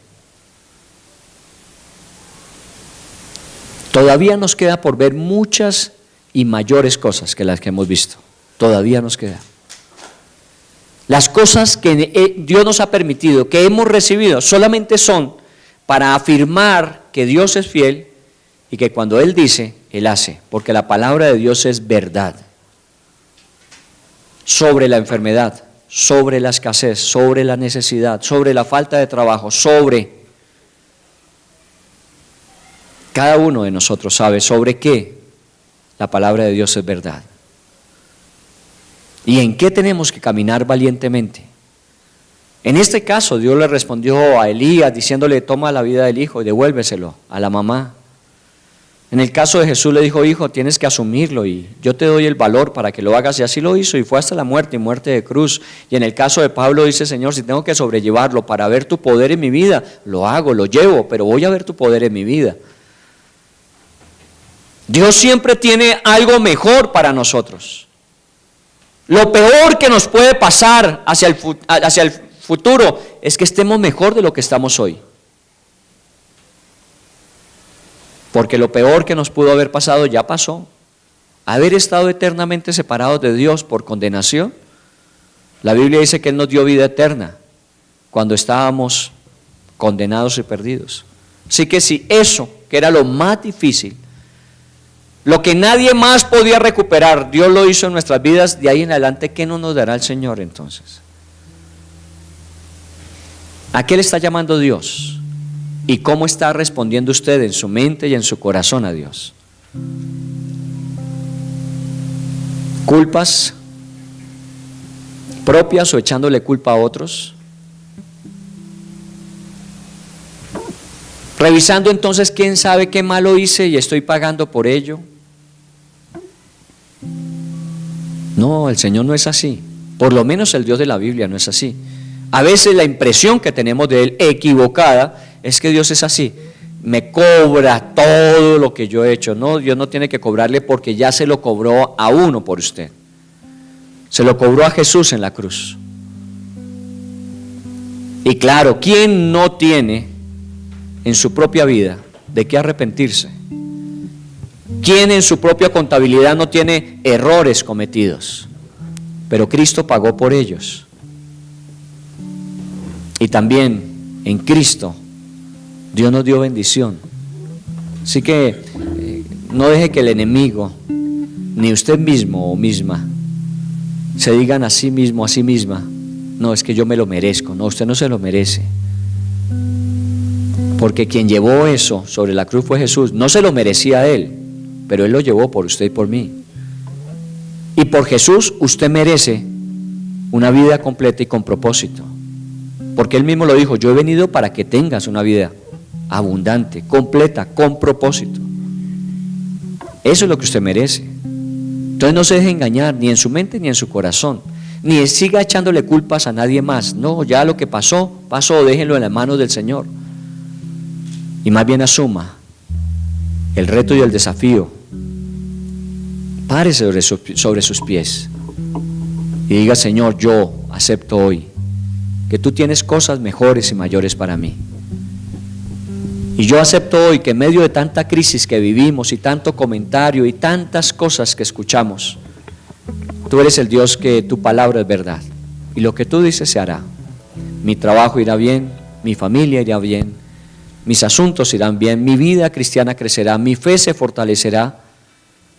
Todavía nos queda por ver muchas y mayores cosas que las que hemos visto. Todavía nos queda. Las cosas que Dios nos ha permitido, que hemos recibido, solamente son para afirmar que Dios es fiel y que cuando Él dice, Él hace, porque la palabra de Dios es verdad. Sobre la enfermedad, sobre la escasez, sobre la necesidad, sobre la falta de trabajo, sobre... Cada uno de nosotros sabe sobre qué la palabra de Dios es verdad. ¿Y en qué tenemos que caminar valientemente? En este caso, Dios le respondió a Elías diciéndole, toma la vida del hijo y devuélveselo a la mamá. En el caso de Jesús le dijo, hijo, tienes que asumirlo y yo te doy el valor para que lo hagas. Y así lo hizo y fue hasta la muerte y muerte de cruz. Y en el caso de Pablo dice, Señor, si tengo que sobrellevarlo para ver tu poder en mi vida, lo hago, lo llevo, pero voy a ver tu poder en mi vida. Dios siempre tiene algo mejor para nosotros. Lo peor que nos puede pasar hacia el futuro es que estemos mejor de lo que estamos hoy. Porque lo peor que nos pudo haber pasado ya pasó. Haber estado eternamente separados de Dios por condenación. La Biblia dice que Él nos dio vida eterna cuando estábamos condenados y perdidos. Así que si eso, que era lo más difícil, lo que nadie más podía recuperar, Dios lo hizo en nuestras vidas, de ahí en adelante, ¿qué no nos dará el Señor entonces? ¿A qué le está llamando Dios? ¿Y cómo está respondiendo usted en su mente y en su corazón a Dios? ¿Culpas propias o echándole culpa a otros? Revisando entonces quién sabe qué malo hice y estoy pagando por ello. No, el Señor no es así. Por lo menos el Dios de la Biblia no es así. A veces la impresión que tenemos de Él equivocada es que Dios es así. Me cobra todo lo que yo he hecho. No, Dios no tiene que cobrarle porque ya se lo cobró a uno por usted. Se lo cobró a Jesús en la cruz. Y claro, ¿quién no tiene en su propia vida de qué arrepentirse? ¿Quién en su propia contabilidad no tiene errores cometidos? Pero Cristo pagó por ellos. Y también en Cristo Dios nos dio bendición. Así que no deje que el enemigo, ni usted mismo o misma, se digan a sí mismo, a sí misma, no, es que yo me lo merezco. No, usted no se lo merece. Porque quien llevó eso sobre la cruz fue Jesús. No se lo merecía Él, pero Él lo llevó por usted y por mí. Y por Jesús usted merece una vida completa y con propósito. Porque Él mismo lo dijo, yo he venido para que tengas una vida abundante, completa, con propósito. Eso es lo que usted merece. Entonces no se deje engañar, ni en su mente ni en su corazón. Ni siga echándole culpas a nadie más. No, ya lo que pasó, pasó, déjenlo en las manos del Señor. Y más bien asuma el reto y el desafío. Párese sobre sus pies y diga, Señor, yo acepto hoy que tú tienes cosas mejores y mayores para mí. Y yo acepto hoy que en medio de tanta crisis que vivimos y tanto comentario y tantas cosas que escuchamos, tú eres el Dios que tu palabra es verdad. Y lo que tú dices se hará. Mi trabajo irá bien, mi familia irá bien, mis asuntos irán bien, mi vida cristiana crecerá, mi fe se fortalecerá.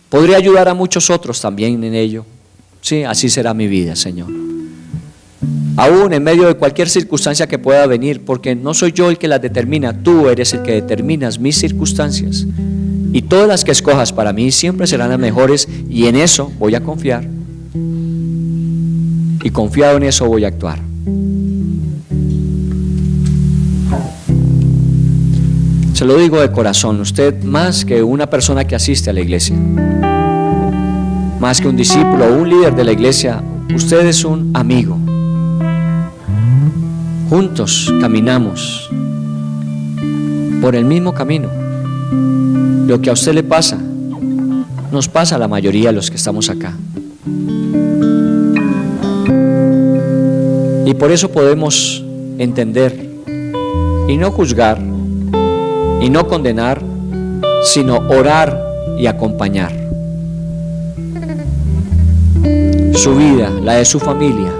Podré ayudar a muchos otros también en ello. Sí, así será mi vida, Señor. Aún en medio de cualquier circunstancia que pueda venir, porque no soy yo el que las determina, tú eres el que determinas mis circunstancias. Y todas las que escojas para mí siempre serán las mejores, y en eso voy a confiar. Y confiado en eso voy a actuar. Se lo digo de corazón, usted más que una persona que asiste a la iglesia, más que un discípulo o un líder de la iglesia, usted es un amigo. Juntos caminamos por el mismo camino. Lo que a usted le pasa, nos pasa a la mayoría de los que estamos acá. Y por eso podemos entender y no juzgar y no condenar, sino orar y acompañar. Su vida, la de su familia,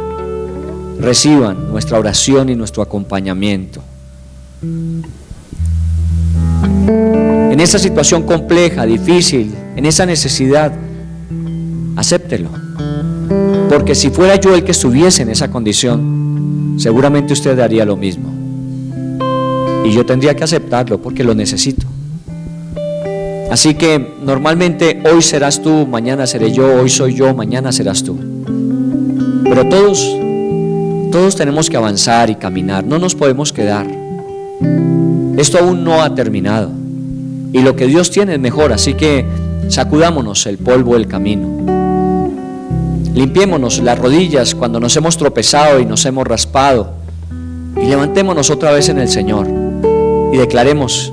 reciban nuestra oración y nuestro acompañamiento. En esa situación compleja, difícil, en esa necesidad, acéptelo. Porque si fuera yo el que estuviese en esa condición, seguramente usted haría lo mismo. Y yo tendría que aceptarlo porque lo necesito. Así que normalmente hoy serás tú, mañana seré yo, hoy soy yo, mañana serás tú. Pero todos tenemos que avanzar y caminar, no nos podemos quedar. Esto aún no ha terminado y lo que Dios tiene es mejor, así que sacudámonos el polvo del camino. Limpiémonos las rodillas cuando nos hemos tropezado y nos hemos raspado y levantémonos otra vez en el Señor y declaremos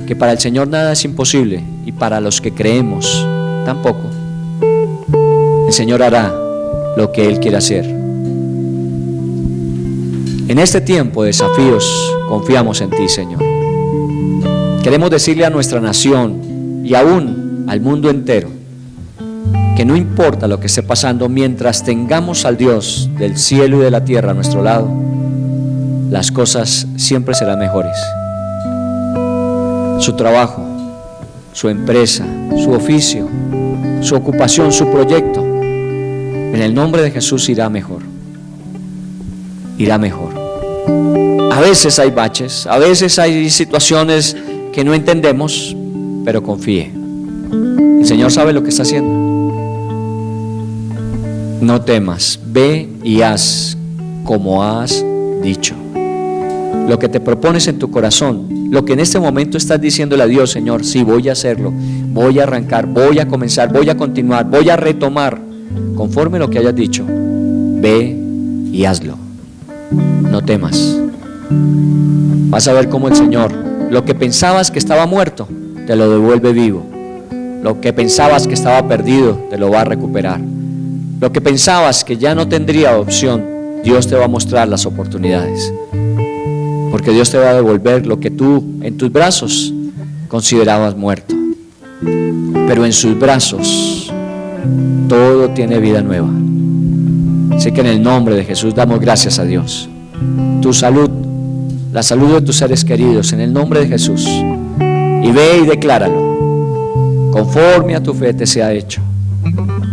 que para el Señor nada es imposible y para los que creemos, tampoco. El Señor hará lo que Él quiere hacer. En este tiempo de desafíos, confiamos en ti, Señor. Queremos decirle a nuestra nación y aún al mundo entero que no importa lo que esté pasando, mientras tengamos al Dios del cielo y de la tierra a nuestro lado, las cosas siempre serán mejores. Su trabajo, su empresa, su oficio, su ocupación, su proyecto, en el nombre de Jesús irá mejor. Irá mejor. A veces hay baches, a veces hay situaciones que no entendemos, pero confíe. El Señor sabe lo que está haciendo. No temas, ve y haz como has dicho. Lo que te propones en tu corazón, lo que en este momento estás diciéndole a Dios: Señor, sí, voy a hacerlo, voy a arrancar, voy a comenzar, voy a continuar, voy a retomar, conforme a lo que hayas dicho, ve y hazlo. No temas. Vas a ver cómo el Señor, lo que pensabas que estaba muerto, te lo devuelve vivo. Lo que pensabas que estaba perdido, te lo va a recuperar. Lo que pensabas que ya no tendría opción, Dios te va a mostrar las oportunidades. Porque Dios te va a devolver lo que tú en tus brazos considerabas muerto. Pero en sus brazos todo tiene vida nueva. Así que en el nombre de Jesús damos gracias a Dios. Tu salud, la salud de tus seres queridos, en el nombre de Jesús. Y ve y decláralo. Conforme a tu fe te sea hecho.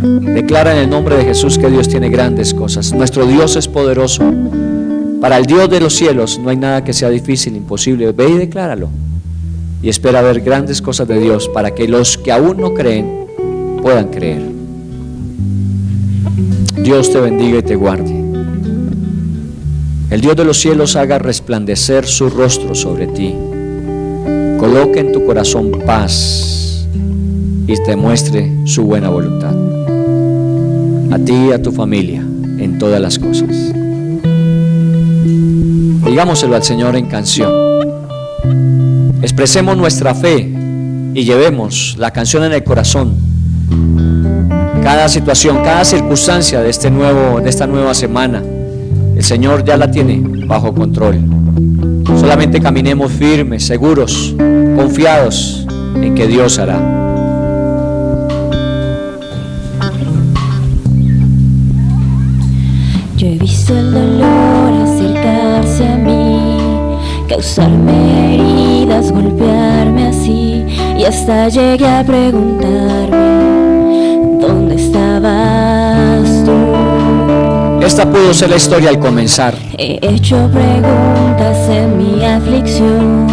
Declara en el nombre de Jesús que Dios tiene grandes cosas. Nuestro Dios es poderoso. Para el Dios de los cielos no hay nada que sea difícil, imposible. Ve y decláralo. Y espera ver grandes cosas de Dios para que los que aún no creen puedan creer. Dios te bendiga y te guarde. El Dios de los cielos haga resplandecer su rostro sobre ti. Coloque en tu corazón paz y te muestre su buena voluntad. A ti y a tu familia en todas las cosas. Digámoselo al Señor en canción. Expresemos nuestra fe y llevemos la canción en el corazón. Cada situación, cada circunstancia de esta nueva semana, el Señor ya la tiene bajo control. Solamente caminemos firmes, seguros, confiados en que Dios hará. Yo he visto el dolor acercarse a mí, causarme heridas, golpearme así, y hasta llegué a preguntarme: ¿dónde estabas tú? Esta pudo ser la historia al comenzar. He hecho preguntas en mi aflicción,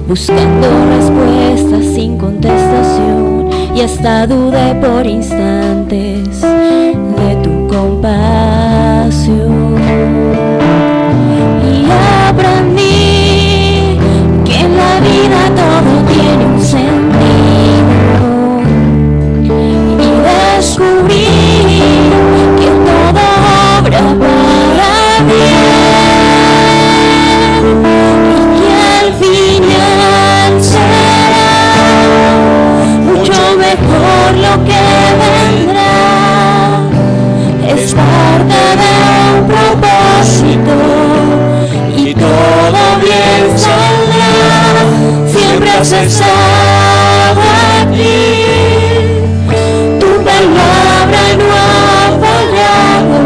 buscando respuestas sin contestación, y hasta dudé por instantes de tu compasión. Y aprendí que en la vida todo tiene un sentido, y descubrí que todo obra para bien, y que al final será mucho mejor lo que vendrá. Es parte de un propósito y todo bien saldrá. Siempre has estado aquí, tu palabra no ha fallado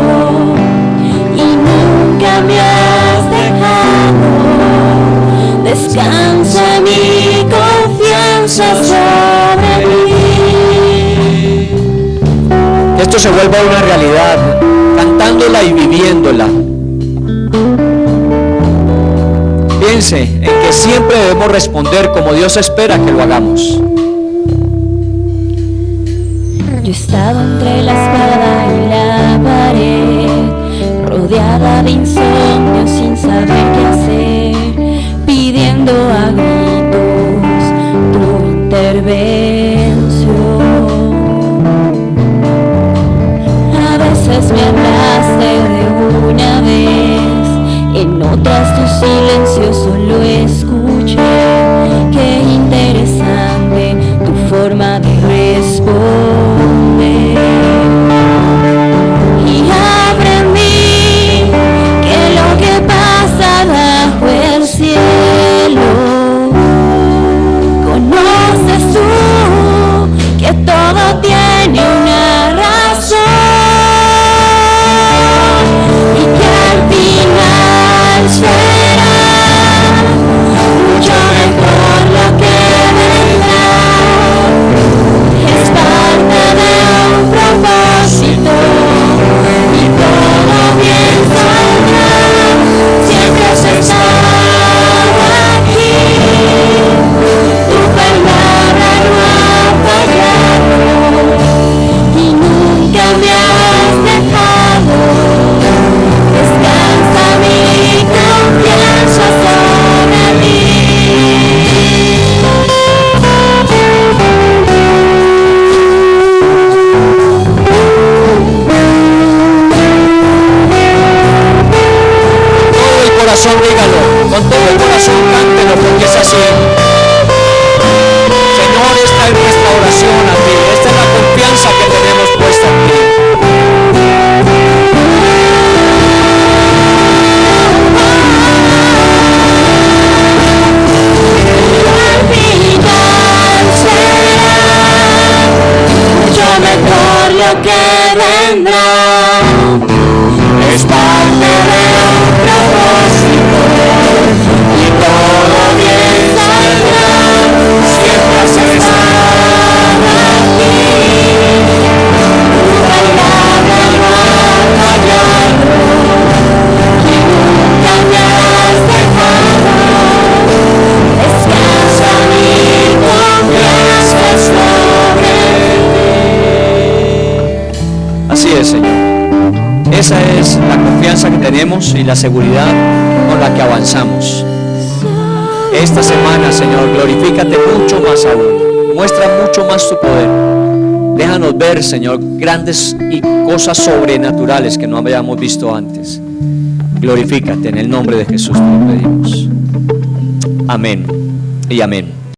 y nunca me has dejado. Descansa mi confianza sobre mí. Esto se vuelva una realidad, cantándola y viviéndola. Piense en que siempre debemos responder como Dios espera que lo hagamos. Yo he estado entre la espada y la pared, rodeada de insomnio sin saber qué hacer, pidiendo a gritos tu intervención. A veces me hablaste de una vez, en otras tu silencio solo escuché. Qué interesante tu forma que vendrá es parte de un propósito y todo bien saldrá. Siempre has estado aquí, tu palabra no ha fallado y nunca me has dejado. Descansa mi confianza sobre ti. Así es, Señor. Esa es la confianza que tenemos y la seguridad con la que avanzamos. Esta semana, Señor, glorifícate mucho más aún. Muestra mucho más tu poder. Déjanos ver, Señor, grandes y cosas sobrenaturales que no habíamos visto antes. Glorifícate, en el nombre de Jesús te lo pedimos. Amén y amén.